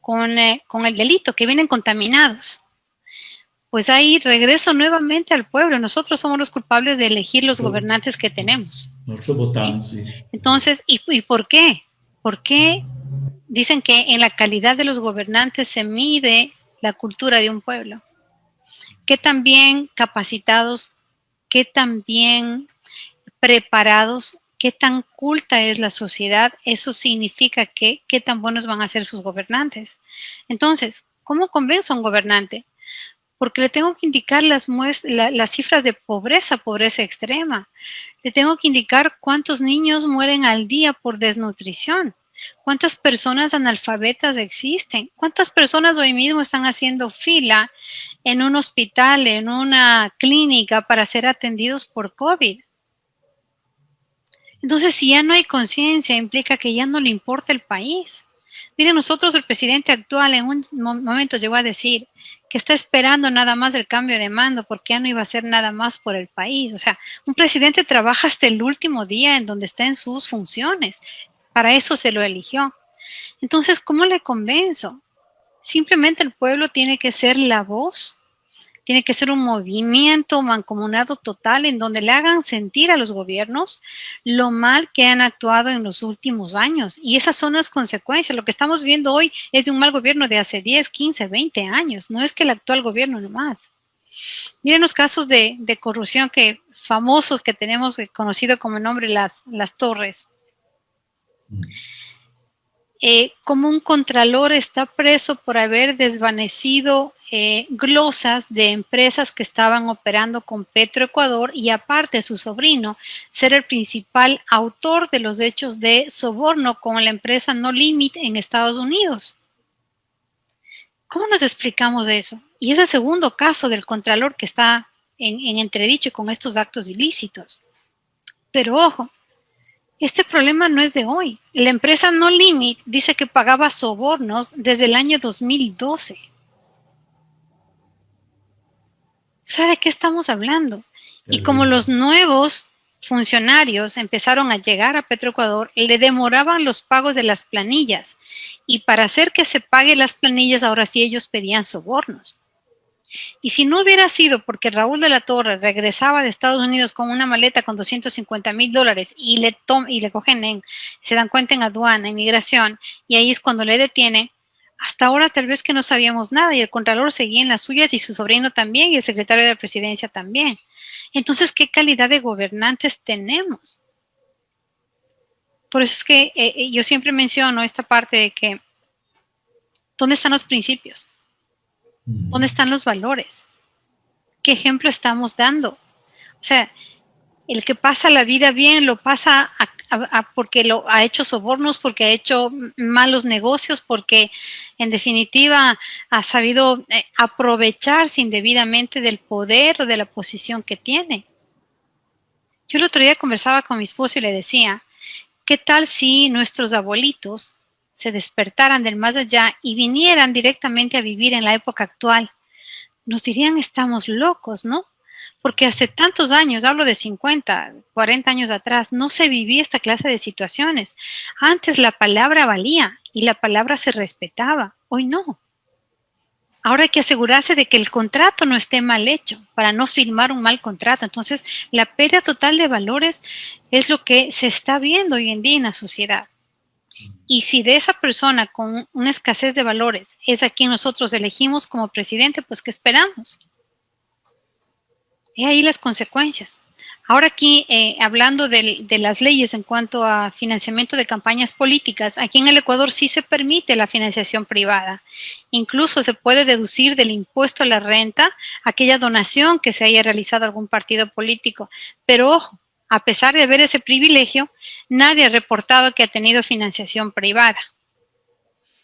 con el delito, que vienen contaminados? Pues ahí regreso nuevamente al pueblo. Nosotros somos los culpables de elegir los gobernantes que tenemos. Nosotros ¿Sí? votamos, sí. Entonces, ¿y por qué? ¿Por qué dicen que en la calidad de los gobernantes se mide la cultura de un pueblo? ¿Qué tan bien capacitados, qué tan bien preparados, qué tan culta es la sociedad? Eso significa que qué tan buenos van a ser sus gobernantes. Entonces, ¿cómo convenzo a un gobernante? Porque le tengo que indicar las cifras de pobreza, pobreza extrema. Le tengo que indicar cuántos niños mueren al día por desnutrición, cuántas personas analfabetas existen, cuántas personas hoy mismo están haciendo fila en un hospital, en una clínica para ser atendidos por COVID. Entonces, si ya no hay conciencia, implica que ya no le importa el país. Miren, nosotros, el presidente actual en un momento llegó a decir que está esperando nada más el cambio de mando porque ya no iba a hacer nada más por el país. O sea, un presidente trabaja hasta el último día en donde está en sus funciones. Para eso se lo eligió. Entonces, ¿cómo le convenzo? Simplemente el pueblo tiene que ser la voz, tiene que ser un movimiento mancomunado total en donde le hagan sentir a los gobiernos lo mal que han actuado en los últimos años. Y esas son las consecuencias. Lo que estamos viendo hoy es de un mal gobierno de hace 10, 15, 20 años. No es que el actual gobierno nomás. Miren los casos de corrupción famosos que tenemos conocido como nombre las torres. Como un contralor está preso por haber desvanecido glosas de empresas que estaban operando con Petroecuador y aparte su sobrino ser el principal autor de los hechos de soborno con la empresa No Limit en Estados Unidos. ¿Cómo nos explicamos eso? Y es el segundo caso del contralor que está en entredicho con estos actos ilícitos. Pero ojo, este problema no es de hoy. La empresa No Limit dice que pagaba sobornos desde el año 2012. O sea, ¿de qué estamos hablando? Y como los nuevos funcionarios empezaron a llegar a Petroecuador, le demoraban los pagos de las planillas. Y para hacer que se pague las planillas, ahora sí ellos pedían sobornos. Y si no hubiera sido porque Raúl de la Torre regresaba de Estados Unidos con una maleta con $250,000 y le cogen se dan cuenta en aduana, inmigración, y ahí es cuando le detiene, hasta ahora tal vez que no sabíamos nada y el contralor seguía en las suyas y su sobrino también y el secretario de la presidencia también. Entonces, ¿qué calidad de gobernantes tenemos? Por eso es que yo siempre menciono esta parte de que, ¿dónde están los principios? ¿Dónde están los valores? ¿Qué ejemplo estamos dando? O sea, el que pasa la vida bien lo pasa porque lo ha hecho sobornos, porque ha hecho malos negocios, porque en definitiva ha sabido aprovecharse indebidamente del poder o de la posición que tiene. Yo el otro día conversaba con mi esposo y le decía, ¿qué tal si nuestros abuelitos se despertaran del más allá y vinieran directamente a vivir en la época actual? Nos dirían, estamos locos, ¿no? Porque hace tantos años, hablo de 50, 40 años atrás, no se vivía esta clase de situaciones. Antes la palabra valía y la palabra se respetaba. Hoy no. Ahora hay que asegurarse de que el contrato no esté mal hecho para no firmar un mal contrato. Entonces, la pérdida total de valores es lo que se está viendo hoy en día en la sociedad. Y si de esa persona con una escasez de valores es a quien nosotros elegimos como presidente, pues ¿qué esperamos? Y ahí las consecuencias. Ahora aquí, hablando de las leyes en cuanto a financiamiento de campañas políticas, aquí en el Ecuador sí se permite la financiación privada. Incluso se puede deducir del impuesto a la renta aquella donación que se haya realizado a algún partido político. Pero ojo, a pesar de haber ese privilegio, nadie ha reportado que ha tenido financiación privada,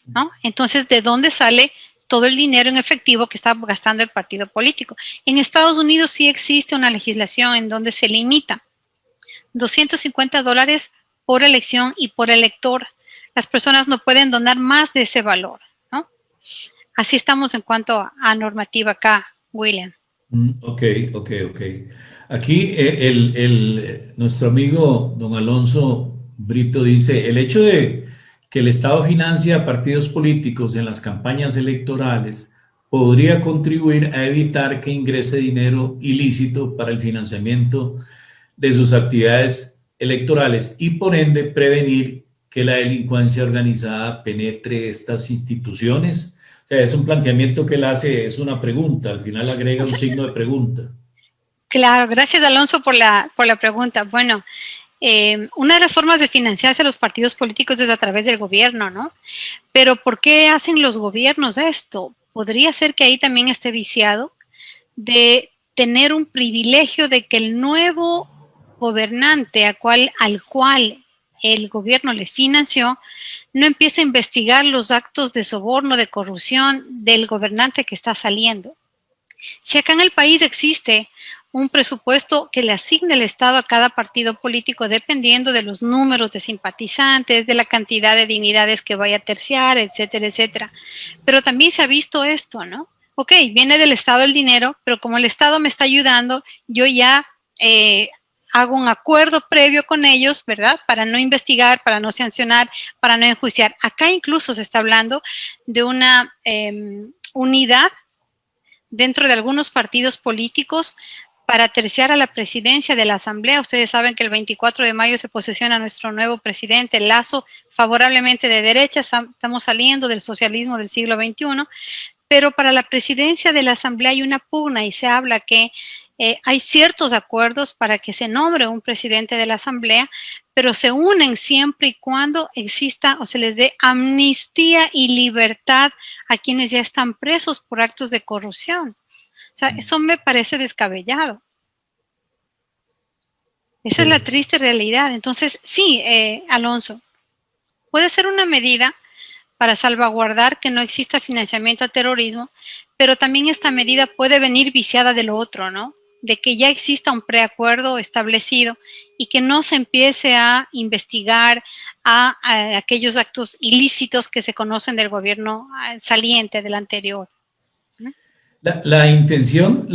¿no? Entonces, ¿de dónde sale todo el dinero en efectivo que está gastando el partido político? En Estados Unidos sí existe una legislación en donde se limita $250 por elección y por elector. Las personas no pueden donar más de ese valor, ¿no? Así estamos en cuanto a normativa acá, William. Ok. Aquí nuestro amigo don Alonso Brito dice, el hecho de que el Estado financia a partidos políticos en las campañas electorales podría contribuir a evitar que ingrese dinero ilícito para el financiamiento de sus actividades electorales y por ende prevenir que la delincuencia organizada penetre estas instituciones. O sea, es un planteamiento que él hace, es una pregunta, al final agrega un signo de pregunta. Claro, gracias Alonso por la pregunta. Bueno, una de las formas de financiarse a los partidos políticos es a través del gobierno, ¿no? Pero ¿por qué hacen los gobiernos esto? Podría ser que ahí también esté viciado de tener un privilegio de que el nuevo gobernante al cual el gobierno le financió no empiece a investigar los actos de soborno, de corrupción del gobernante que está saliendo. Si acá en el país existe un presupuesto que le asigne el Estado a cada partido político dependiendo de los números de simpatizantes, de la cantidad de dignidades que vaya a terciar, etcétera, etcétera. Pero también se ha visto esto, ¿no? Ok, viene del Estado el dinero, pero como el Estado me está ayudando, yo ya hago un acuerdo previo con ellos, ¿verdad? Para no investigar, para no sancionar, para no enjuiciar. Acá incluso se está hablando de una unidad dentro de algunos partidos políticos para terciar a la presidencia de la Asamblea. Ustedes saben que el 24 de mayo se posesiona nuestro nuevo presidente, Lasso, favorablemente de derecha. Estamos saliendo del socialismo del siglo XXI, pero para la presidencia de la Asamblea hay una pugna y se habla que hay ciertos acuerdos para que se nombre un presidente de la Asamblea, pero se unen siempre y cuando exista o se les dé amnistía y libertad a quienes ya están presos por actos de corrupción. O sea, eso me parece descabellado. Esa es la triste realidad. Entonces, sí, Alonso, puede ser una medida para salvaguardar que no exista financiamiento a terrorismo, pero también esta medida puede venir viciada de lo otro, ¿no? De que ya exista un preacuerdo establecido y que no se empiece a investigar a aquellos actos ilícitos que se conocen del gobierno saliente, del anterior. La intención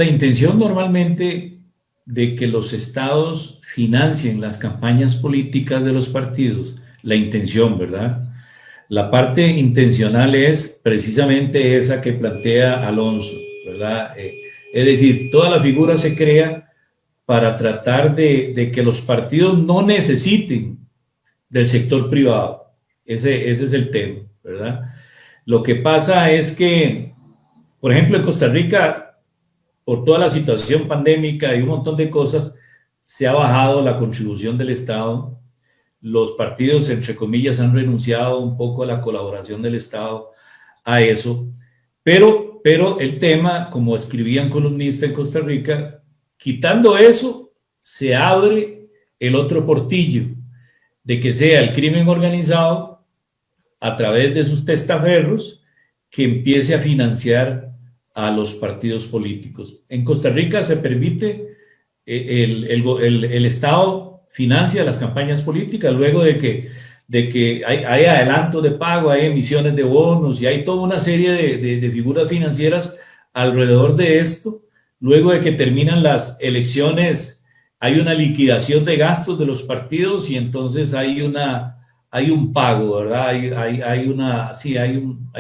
normalmente de que los estados financien las campañas políticas de los partidos, la intención, ¿verdad? La parte intencional es precisamente esa que plantea Alonso, ¿verdad? Es decir, toda la figura se crea para tratar de que los partidos no necesiten del sector privado. Ese es el tema, ¿verdad? Lo que pasa es que, por ejemplo, en Costa Rica, por toda la situación pandémica y un montón de cosas, se ha bajado la contribución del Estado. Los partidos, entre comillas, han renunciado un poco a la colaboración del Estado a eso. Pero el tema, como escribían columnistas en Costa Rica, quitando eso, se abre el otro portillo de que sea el crimen organizado a través de sus testaferros que empiece a financiar a los partidos políticos. En Costa Rica se permite, el Estado financia las campañas políticas luego de que hay adelantos de pago, hay emisiones de bonos y hay toda una serie de figuras financieras alrededor de esto. Luego de que terminan las elecciones, hay una liquidación de gastos de los partidos y entonces hay un pago, ¿verdad? Hay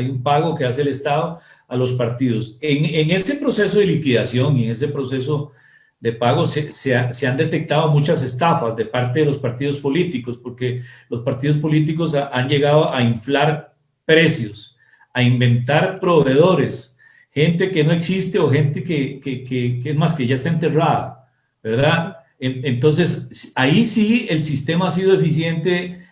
un pago que hace el Estado a los partidos. En ese proceso de liquidación y en ese proceso de pago, se han detectado muchas estafas de parte de los partidos políticos, porque los partidos políticos han llegado a inflar precios, a inventar proveedores, gente que no existe o gente que es más, que ya está enterrada, ¿verdad? Entonces, ahí sí el sistema ha sido eficiente,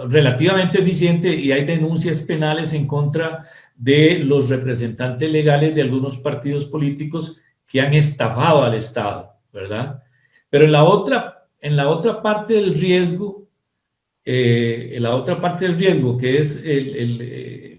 relativamente eficiente, y hay denuncias penales en contra de los representantes legales de algunos partidos políticos que han estafado al Estado, ¿verdad? Pero en la otra parte del riesgo, que es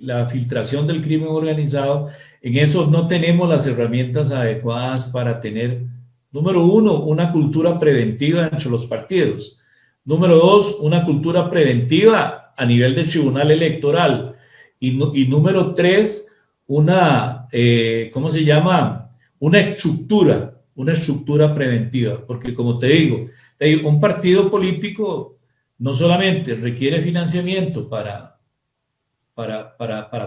la filtración del crimen organizado, en eso no tenemos las herramientas adecuadas para tener, número uno, una cultura preventiva entre los partidos. Número dos, una cultura preventiva a nivel del Tribunal Electoral. Y número tres, ¿cómo se llama? Una estructura preventiva. Porque como te digo, un partido político no solamente requiere financiamiento para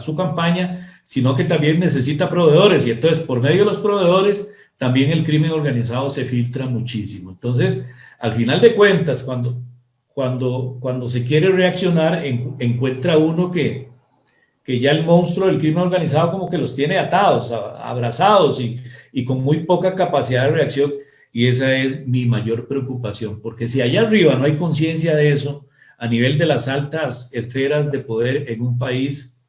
su campaña, sino que también necesita proveedores, y entonces por medio de los proveedores también el crimen organizado se filtra muchísimo. Entonces, al final de cuentas, cuando se quiere reaccionar, encuentra uno que ya el monstruo del crimen organizado como que los tiene atados, abrazados y con muy poca capacidad de reacción, y esa es mi mayor preocupación, porque si allá arriba no hay conciencia de eso, a nivel de las altas esferas de poder en un país,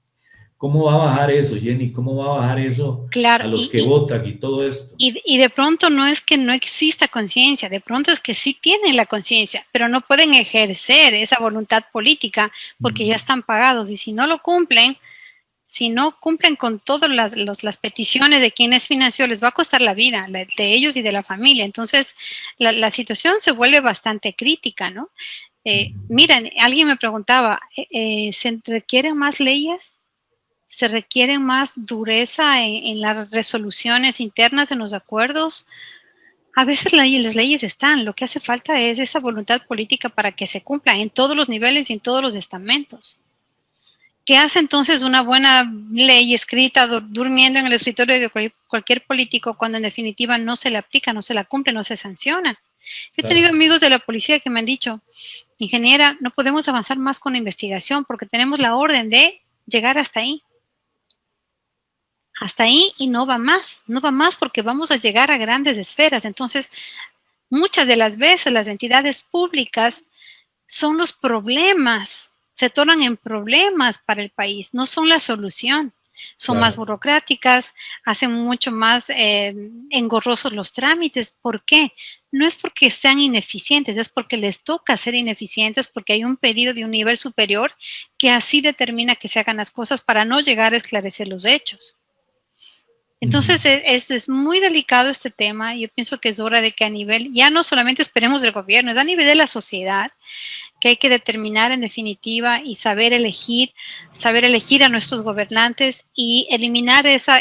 ¿cómo va a bajar eso, Jenny? ¿Cómo va a bajar eso Claro, a los que votan y todo esto? y de pronto no es que no exista conciencia, de pronto es que sí tienen la conciencia, pero no pueden ejercer esa voluntad política porque ya están pagados, y si no lo cumplen, si no cumplen con todas las peticiones de quienes financió, les va a costar la vida de ellos y de la familia. Entonces, la situación se vuelve bastante crítica, ¿no? Miren, alguien me preguntaba, ¿se requieren más leyes? ¿Se requiere más dureza en las resoluciones internas, en los acuerdos? A veces las leyes están, lo que hace falta es esa voluntad política para que se cumpla en todos los niveles y en todos los estamentos. ¿Qué hace entonces una buena ley escrita durmiendo en el escritorio de cualquier político cuando en definitiva no se le aplica, no se la cumple, no se sanciona? He tenido amigos de la policía que me han dicho, ingeniera, no podemos avanzar más con la investigación porque tenemos la orden de llegar hasta ahí. Hasta ahí y no va más porque vamos a llegar a grandes esferas. Entonces, muchas de las veces las entidades públicas son los problemas, se tornan en problemas para el país, no son la solución. Son más burocráticas, hacen mucho más engorrosos los trámites. ¿Por qué? No es porque sean ineficientes, es porque les toca ser ineficientes, porque hay un pedido de un nivel superior que así determina que se hagan las cosas para no llegar a esclarecer los hechos. Entonces, es muy delicado este tema. Yo pienso que es hora de que a nivel, ya no solamente esperemos del gobierno, es a nivel de la sociedad, que hay que determinar en definitiva y saber elegir a nuestros gobernantes y eliminar ese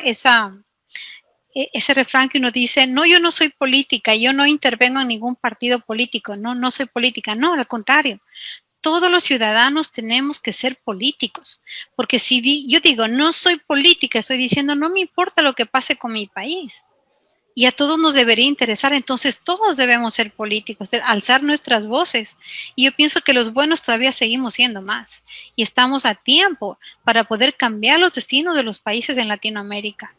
refrán que uno dice, no, yo no soy política, yo no intervengo en ningún partido político, no soy política. No, al contrario. Todos los ciudadanos tenemos que ser políticos, porque si yo digo no soy política, estoy diciendo no me importa lo que pase con mi país, y a todos nos debería interesar. Entonces todos debemos ser políticos, alzar nuestras voces, y yo pienso que los buenos todavía seguimos siendo más, y estamos a tiempo para poder cambiar los destinos de los países en Latinoamérica.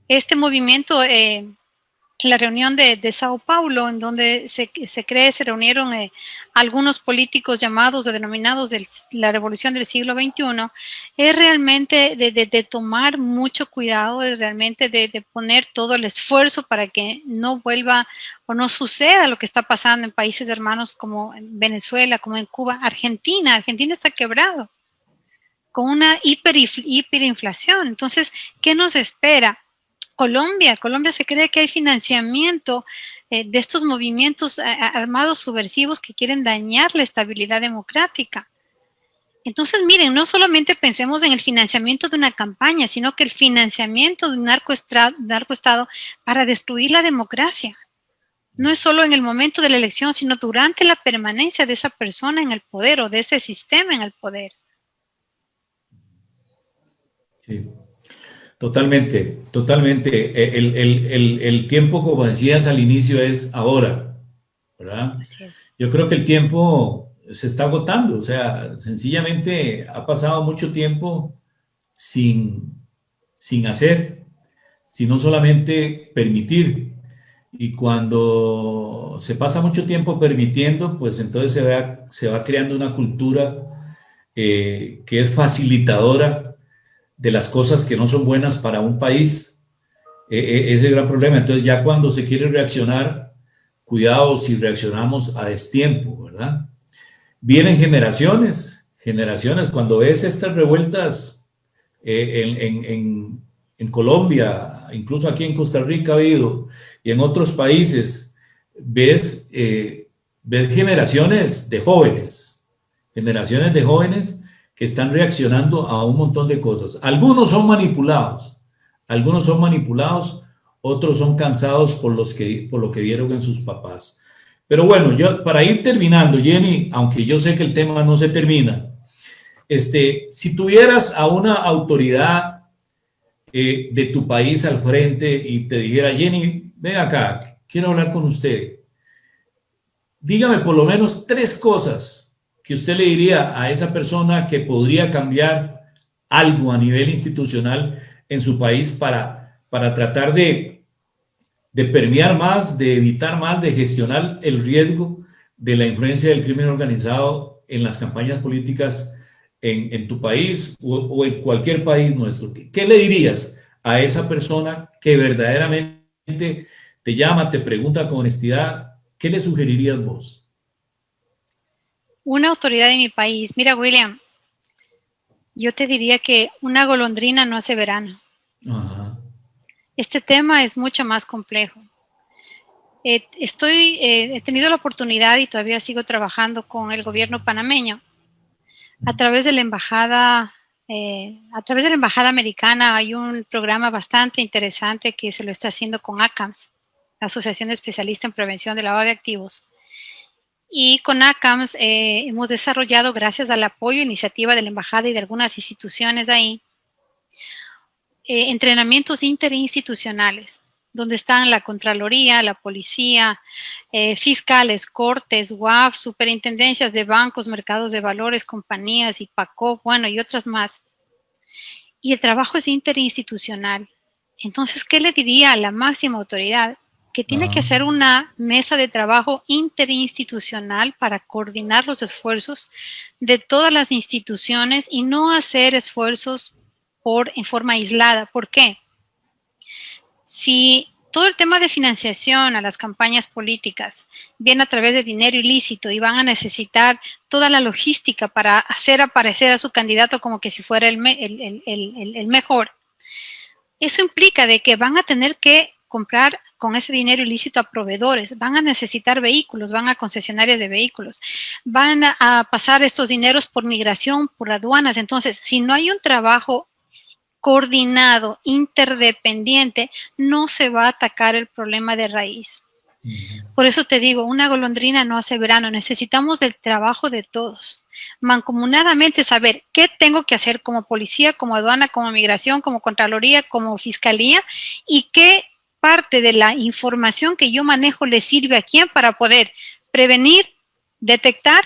Este movimiento, la reunión de Sao Paulo, en donde se reunieron algunos políticos llamados o denominados de la revolución del siglo XXI, es realmente de tomar mucho cuidado, es realmente de poner todo el esfuerzo para que no vuelva o no suceda lo que está pasando en países hermanos como en Venezuela, como en Cuba. Argentina está quebrado con una hiperinflación. Entonces, ¿qué nos espera? Colombia se cree que hay financiamiento de estos movimientos armados subversivos que quieren dañar la estabilidad democrática. Entonces, miren, no solamente pensemos en el financiamiento de una campaña, sino que el financiamiento de un narcoestado para destruir la democracia. No es solo en el momento de la elección, sino durante la permanencia de esa persona en el poder o de ese sistema en el poder. Sí. Totalmente, totalmente. El tiempo, como decías al inicio, es ahora, ¿verdad? Así es. Yo creo que el tiempo se está agotando, o sea, sencillamente ha pasado mucho tiempo sin, sin hacer, sino solamente permitir. Y cuando se pasa mucho tiempo permitiendo, pues entonces se va creando una cultura que es facilitadora de las cosas que no son buenas para un país. Ese es el gran problema. Entonces ya cuando se quiere reaccionar, cuidado si reaccionamos a destiempo, ¿verdad? Vienen generaciones, generaciones. Cuando ves estas revueltas en Colombia, incluso aquí en Costa Rica ha habido, y en otros países, ves generaciones de jóvenes que están reaccionando a un montón de cosas. Algunos son manipulados, otros son cansados por lo que vieron en sus papás. Pero bueno, yo para ir terminando, Jenny, aunque yo sé que el tema no se termina, si tuvieras a una autoridad de tu país al frente y te dijera, Jenny, ven acá, quiero hablar con usted. Dígame por lo menos 3 cosas que usted le diría a esa persona que podría cambiar algo a nivel institucional en su país para tratar de permear más, de evitar más, de gestionar el riesgo de la influencia del crimen organizado en las campañas políticas en tu país o en cualquier país nuestro. ¿Qué le dirías a esa persona que verdaderamente te llama, te pregunta con honestidad? ¿Qué le sugerirías vos? Una autoridad de mi país. Mira, William, yo te diría que una golondrina no hace verano. Ajá. Este tema es mucho más complejo. He tenido la oportunidad y todavía sigo trabajando con el gobierno panameño a través de la embajada. A través de la embajada americana hay un programa bastante interesante que se lo está haciendo con ACAMS, la Asociación Especialista en Prevención de Lavado de Activos. Y con ACAMS hemos desarrollado, gracias al apoyo e iniciativa de la embajada y de algunas instituciones ahí, entrenamientos interinstitucionales, donde están la Contraloría, la Policía, fiscales, cortes, UAF, superintendencias de bancos, mercados de valores, compañías, IPACOP, bueno, y otras más. Y el trabajo es interinstitucional. Entonces, ¿qué le diría a la máxima autoridad? Que tiene que Ajá. hacer una mesa de trabajo interinstitucional para coordinar los esfuerzos de todas las instituciones y no hacer esfuerzos en forma aislada. ¿Por qué? Si todo el tema de financiación a las campañas políticas viene a través de dinero ilícito y van a necesitar toda la logística para hacer aparecer a su candidato como que si fuera el mejor, eso implica de que van a tener que comprar con ese dinero ilícito a proveedores, van a necesitar vehículos, van a concesionarias de vehículos, van a pasar estos dineros por migración, por aduanas. Entonces, si no hay un trabajo coordinado, interdependiente, no se va a atacar el problema de raíz. Por eso te digo, una golondrina no hace verano, necesitamos del trabajo de todos, mancomunadamente saber qué tengo que hacer como policía, como aduana, como migración, como contraloría, como fiscalía y qué parte de la información que yo manejo le sirve a quién para poder prevenir, detectar,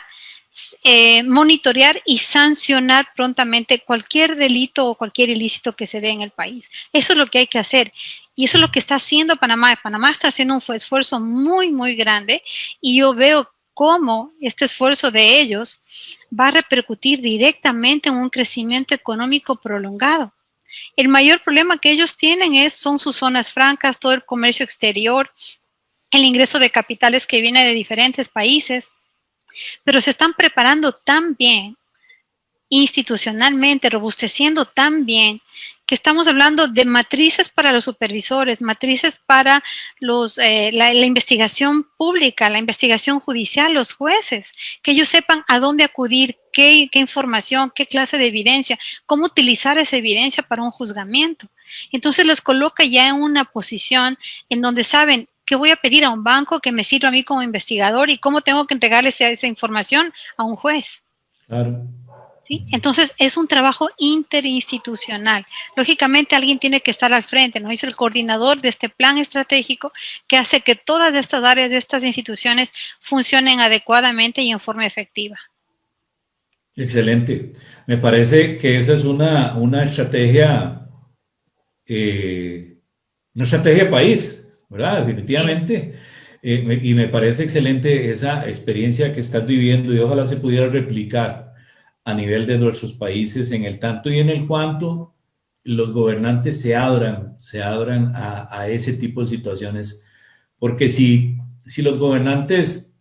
monitorear y sancionar prontamente cualquier delito o cualquier ilícito que se dé en el país. Eso es lo que hay que hacer. Y eso es lo que está haciendo Panamá. Panamá está haciendo un esfuerzo muy, muy grande y yo veo cómo este esfuerzo de ellos va a repercutir directamente en un crecimiento económico prolongado. El mayor problema que ellos tienen son sus zonas francas, todo el comercio exterior, el ingreso de capitales que viene de diferentes países, pero se están preparando tan bien institucionalmente, robusteciendo tan bien, que estamos hablando de matrices para los supervisores, matrices para la investigación pública, la investigación judicial, los jueces, que ellos sepan a dónde acudir, qué información, qué clase de evidencia, cómo utilizar esa evidencia para un juzgamiento. Entonces los coloca ya en una posición en donde saben qué voy a pedir a un banco que me sirva a mí como investigador y cómo tengo que entregarle esa información a un juez. Claro. ¿sí? Entonces, es un trabajo interinstitucional. Lógicamente, alguien tiene que estar al frente, ¿no? Es el coordinador de este plan estratégico que hace que todas estas áreas de estas instituciones funcionen adecuadamente y en forma efectiva. Excelente. Me parece que esa es una estrategia de país, ¿verdad? Sí. Definitivamente. Y me parece excelente esa experiencia que estás viviendo y ojalá se pudiera replicar a nivel de nuestros países en el tanto y en el cuanto los gobernantes se abran a ese tipo de situaciones. Porque si los gobernantes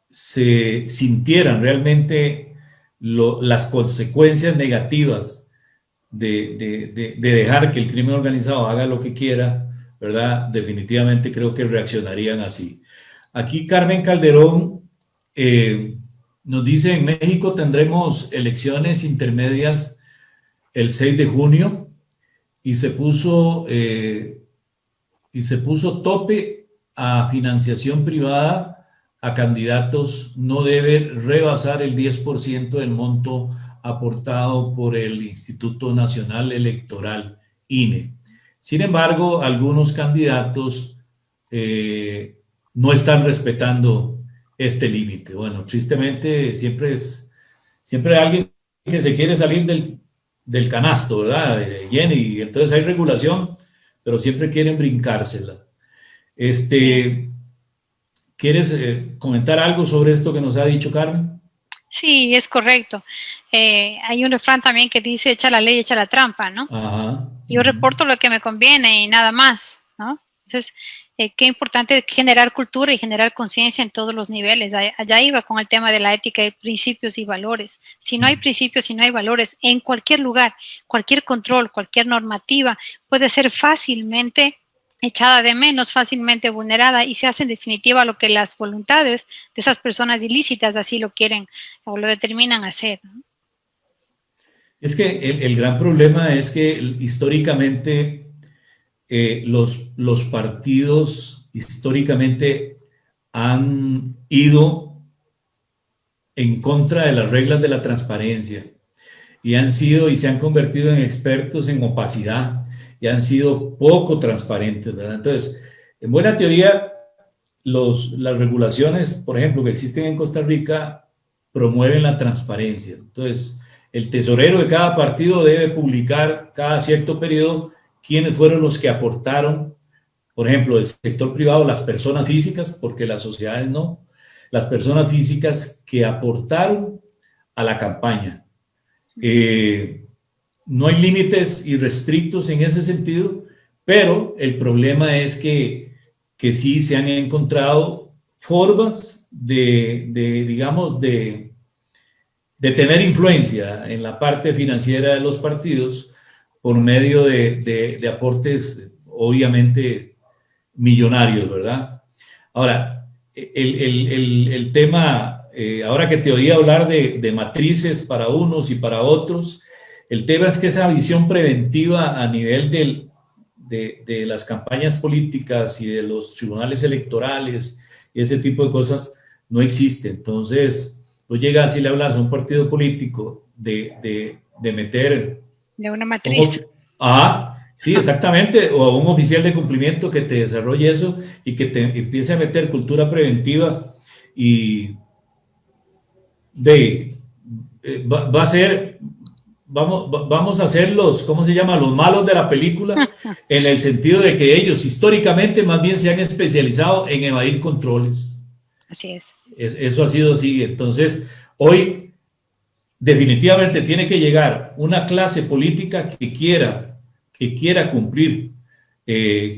se sintieran realmente las consecuencias negativas de dejar que el crimen organizado haga lo que quiera, ¿verdad? Definitivamente creo que reaccionarían así. Aquí Carmen Calderón nos dice, en México tendremos elecciones intermedias el 6 de junio y se puso tope a financiación privada a candidatos, no debe rebasar el 10% del monto aportado por el Instituto Nacional Electoral, INE. Sin embargo, algunos candidatos no están respetando este límite. Bueno, tristemente siempre hay alguien que se quiere salir del canasto, ¿verdad, Jenny? Entonces hay regulación, pero siempre quieren brincársela. Sí. ¿Quieres comentar algo sobre esto que nos ha dicho Carmen? Sí, es correcto. Hay un refrán también que dice, echa la ley, echa la trampa, ¿no? Ajá. Yo reporto lo que me conviene y nada más, ¿no? Entonces, qué importante generar cultura y generar conciencia en todos los niveles. Allá iba con el tema de la ética y principios y valores. Si no hay principios y no hay valores, en cualquier lugar, cualquier control, cualquier normativa puede ser fácilmente echada de menos, fácilmente vulnerada y se hace en definitiva lo que las voluntades de esas personas ilícitas así lo quieren o lo determinan hacer, ¿no? Es que el gran problema es que históricamente los partidos históricamente han ido en contra de las reglas de la transparencia y han sido y se han convertido en expertos en opacidad y han sido poco transparentes, ¿verdad? Entonces, en buena teoría, las regulaciones, por ejemplo, que existen en Costa Rica, promueven la transparencia. Entonces, el tesorero de cada partido debe publicar cada cierto periodo quiénes fueron los que aportaron, por ejemplo, del sector privado, las personas físicas, porque las sociedades no, las personas físicas que aportaron a la campaña. No hay límites irrestrictos en ese sentido, pero el problema es que sí se han encontrado formas digamos, de tener influencia en la parte financiera de los partidos por medio de aportes, obviamente, millonarios, ¿verdad? Ahora, el tema, ahora que te oí hablar de matrices para unos y para otros, el tema es que esa visión preventiva a nivel de las campañas políticas y de los tribunales electorales y ese tipo de cosas no existe. Entonces, tú llegas y le hablas a un partido político de meter De una matriz. Sí, exactamente, o a un oficial de cumplimiento que te desarrolle eso y que te empiece a meter cultura preventiva y de va a ser, vamos a ser los, ¿cómo se llama? Los malos de la película, en el sentido de que ellos históricamente más bien se han especializado en evadir controles. Así es. Eso ha sido así. Entonces, hoy definitivamente tiene que llegar una clase política que quiera cumplir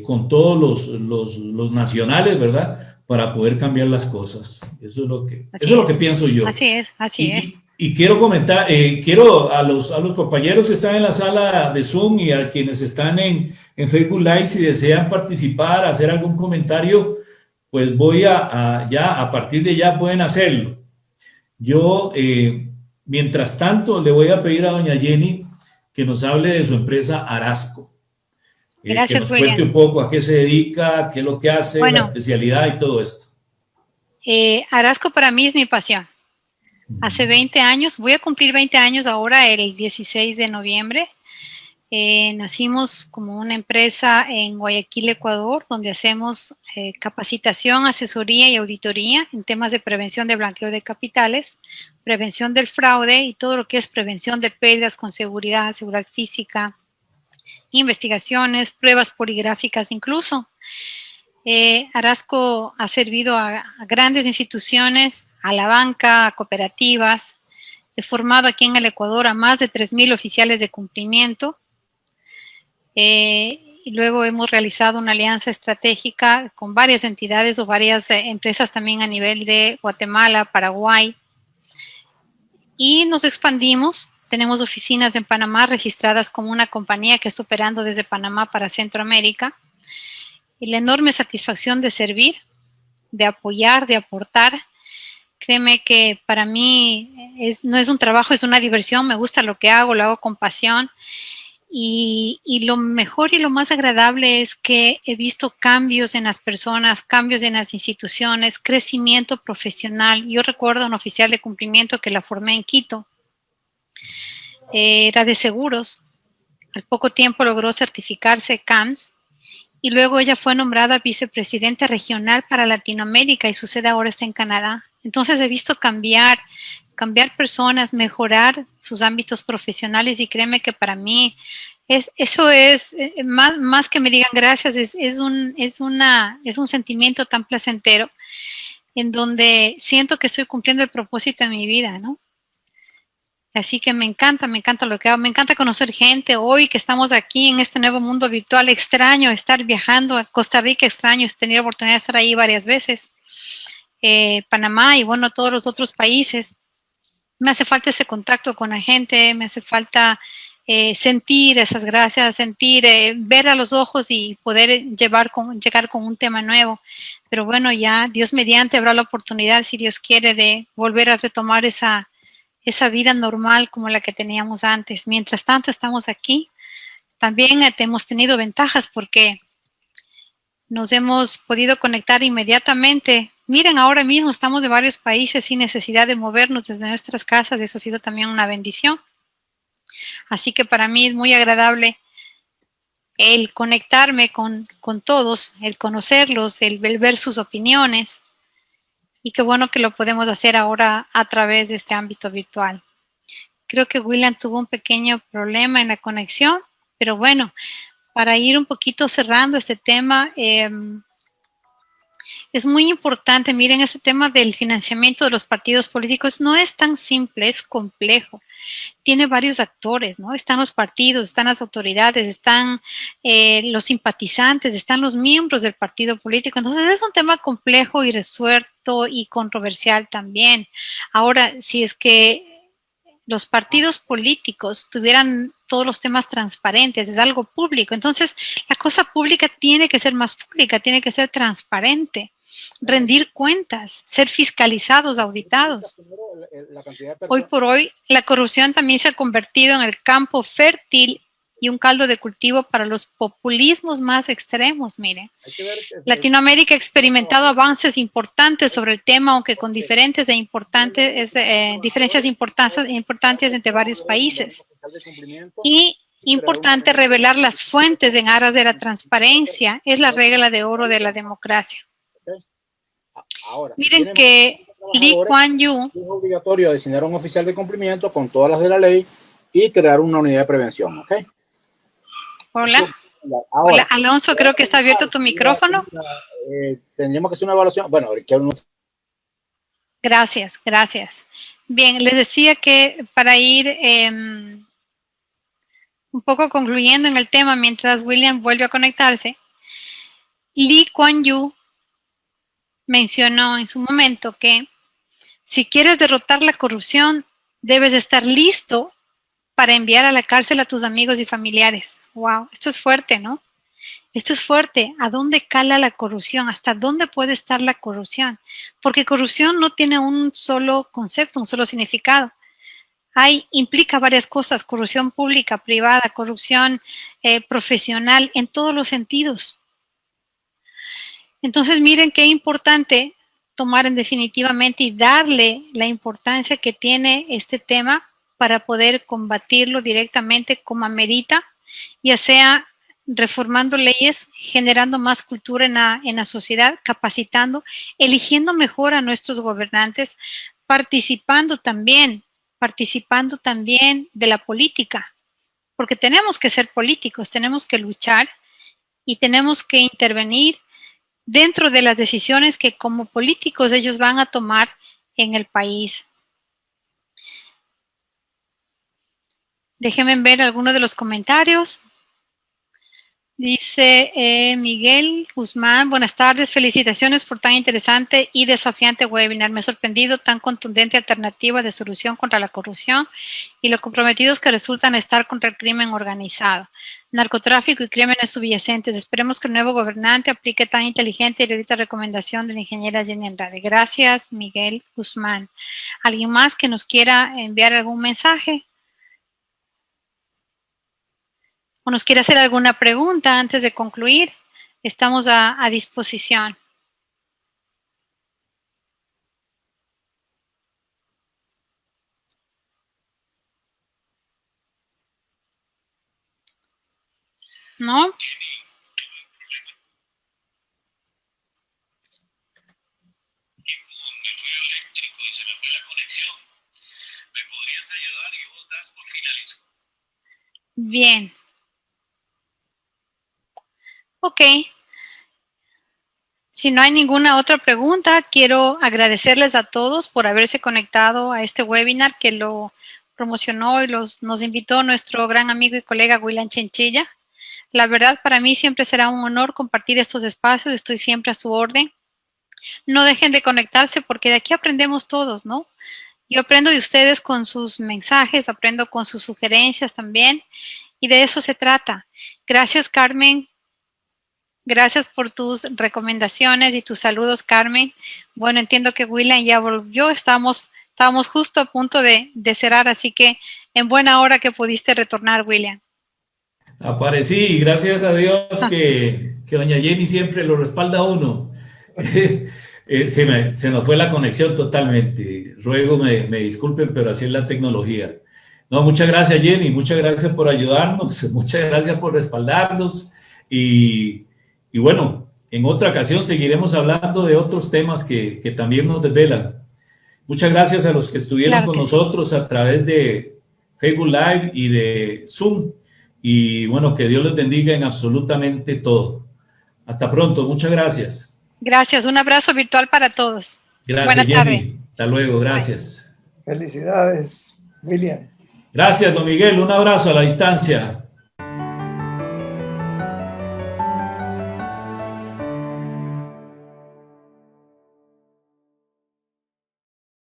con todos los nacionales, ¿verdad? Para poder cambiar las cosas. Eso es lo que pienso yo. Así es, así es. Y quiero comentar, quiero a los compañeros que están en la sala de Zoom y a quienes están en Facebook Live, si desean participar, hacer algún comentario, pues voy a partir de ya pueden hacerlo. Yo, mientras tanto, le voy a pedir a doña Jenny que nos hable de su empresa Arasco. Gracias, que nos William. cuente un poco a qué se dedica, qué es lo que hace, bueno, la especialidad y todo esto. Arasco para mí es mi pasión. Hace 20 años, voy a cumplir 20 años ahora el 16 de noviembre. Nacimos como una empresa en Guayaquil, Ecuador, donde hacemos capacitación, asesoría y auditoría en temas de prevención de blanqueo de capitales, prevención del fraude y todo lo que es prevención de pérdidas con seguridad, seguridad física, investigaciones, pruebas poligráficas incluso. Arasco ha servido a grandes instituciones, a la banca, a cooperativas. He formado aquí en el Ecuador a más de 3,000 oficiales de cumplimiento. Y luego hemos realizado una alianza estratégica con varias entidades o varias empresas también a nivel de Guatemala, Paraguay. Y nos expandimos. Tenemos oficinas en Panamá registradas como una compañía que está operando desde Panamá para Centroamérica. Y la enorme satisfacción de servir, de apoyar, de aportar. Créeme que para mí no es un trabajo, es una diversión. Me gusta lo que hago, lo hago con pasión. Y lo mejor y lo más agradable es que he visto cambios en las personas, cambios en las instituciones, crecimiento profesional. Yo recuerdo a un oficial de cumplimiento que la formé en Quito. Era de seguros. Al poco tiempo logró certificarse CAMS. Y luego ella fue nombrada vicepresidenta regional para Latinoamérica y su sede ahora está en Canadá. Entonces he visto cambiar personas, mejorar sus ámbitos profesionales y créeme que para mí eso es más que me digan gracias, es un sentimiento tan placentero en donde siento que estoy cumpliendo el propósito de mi vida, ¿no? Así que me encanta lo que hago, me encanta conocer gente. Hoy que estamos aquí en este nuevo mundo virtual, extraño estar viajando a Costa Rica, extraño tener la oportunidad de estar ahí varias veces, Panamá y bueno, todos los otros países. Me hace falta ese contacto con la gente, me hace falta sentir esas gracias, ver a los ojos y poder llegar con un tema nuevo. Pero bueno, ya Dios mediante habrá la oportunidad, si Dios quiere, de volver a retomar esa vida normal como la que teníamos antes. Mientras tanto, estamos aquí. También hemos tenido ventajas porque nos hemos podido conectar inmediatamente. Miren, ahora mismo estamos de varios países sin necesidad de movernos desde nuestras casas. Eso ha sido también una bendición. Así que para mí es muy agradable el conectarme con todos, el conocerlos, el ver sus opiniones. Y qué bueno que lo podemos hacer ahora a través de este ámbito virtual. Creo que William tuvo un pequeño problema en la conexión, pero bueno, para ir un poquito cerrando este tema, es muy importante, miren, este tema del financiamiento de los partidos políticos no es tan simple, es complejo. Tiene varios actores, ¿no? Están los partidos, están las autoridades, están los simpatizantes, están los miembros del partido político. Entonces es un tema complejo y resuelto y controversial también. Ahora, si es que los partidos políticos tuvieran todos los temas transparentes, es algo público, entonces la cosa pública tiene que ser más pública, tiene que ser transparente. Rendir cuentas, ser fiscalizados, auditados. Hoy por hoy, la corrupción también se ha convertido en el campo fértil y un caldo de cultivo para los populismos más extremos, miren. Latinoamérica ha experimentado avances importantes sobre el tema, aunque con diferencias importantes entre varios países. Y importante revelar las fuentes en aras de la transparencia, es la regla de oro de la democracia. Miren que Lee Kuan Yew es obligatorio designar un oficial de cumplimiento con todas las de la ley y crear una unidad de prevención, ¿ok? Hola. Hola, Alonso, creo que está abierto tu micrófono. Tendríamos que hacer una evaluación. Bueno, gracias. Bien, les decía que para ir un poco concluyendo en el tema mientras William vuelve a conectarse, Lee Kuan Yew mencionó en su momento que si quieres derrotar la corrupción, debes estar listo para enviar a la cárcel a tus amigos y familiares. Wow, esto es fuerte, ¿no? Esto es fuerte. ¿A dónde cala la corrupción? ¿Hasta dónde puede estar la corrupción? Porque corrupción no tiene un solo concepto, un solo significado. Implica varias cosas: corrupción pública, privada, corrupción profesional, en todos los sentidos. Entonces, miren qué importante tomar definitivamente y darle la importancia que tiene este tema para poder combatirlo directamente como amerita, ya sea reformando leyes, generando más cultura en la sociedad, capacitando, eligiendo mejor a nuestros gobernantes, participando también de la política, porque tenemos que ser políticos, tenemos que luchar y tenemos que intervenir dentro de las decisiones que como políticos ellos van a tomar en el país. Déjenme ver algunos de los comentarios. Dice Miguel Guzmán, buenas tardes, felicitaciones por tan interesante y desafiante webinar. Me ha sorprendido tan contundente alternativa de solución contra la corrupción y lo comprometidos que resultan estar contra el crimen organizado, narcotráfico y crímenes subyacentes. Esperemos que el nuevo gobernante aplique tan inteligente y erudita recomendación de la ingeniera Jenny Andrade. Gracias, Miguel Guzmán. ¿Alguien más que nos quiera enviar algún mensaje? ¿O nos quiere hacer alguna pregunta antes de concluir? Estamos a disposición. ¿No? Me fui eléctrico y se me fue la conexión. ¿Me podrías ayudar y vos das por finalizar? Bien. Ok. Si no hay ninguna otra pregunta, quiero agradecerles a todos por haberse conectado a este webinar que lo promocionó y nos invitó nuestro gran amigo y colega William Chinchilla. La verdad, para mí siempre será un honor compartir estos espacios, estoy siempre a su orden. No dejen de conectarse porque de aquí aprendemos todos, ¿no? Yo aprendo de ustedes con sus mensajes, aprendo con sus sugerencias también, y de eso se trata. Gracias, Carmen. Gracias por tus recomendaciones y tus saludos, Carmen. Bueno, entiendo que William ya volvió, estábamos justo a punto de cerrar, así que en buena hora que pudiste retornar, William. Aparecí, gracias a Dios que doña Jenny siempre lo respalda a uno. Se nos fue la conexión totalmente. Ruego me disculpen, pero así es la tecnología. No, muchas gracias, Jenny, muchas gracias por ayudarnos, muchas gracias por respaldarnos y bueno, en otra ocasión seguiremos hablando de otros temas que también nos desvelan. Muchas gracias a los que estuvieron con nosotros a través de Facebook Live y de Zoom. Y bueno, que Dios les bendiga en absolutamente todo. Hasta pronto, muchas gracias. Gracias, un abrazo virtual para todos. Gracias, Jenny. Hasta luego, gracias. Felicidades, William. Gracias, don Miguel, un abrazo a la distancia.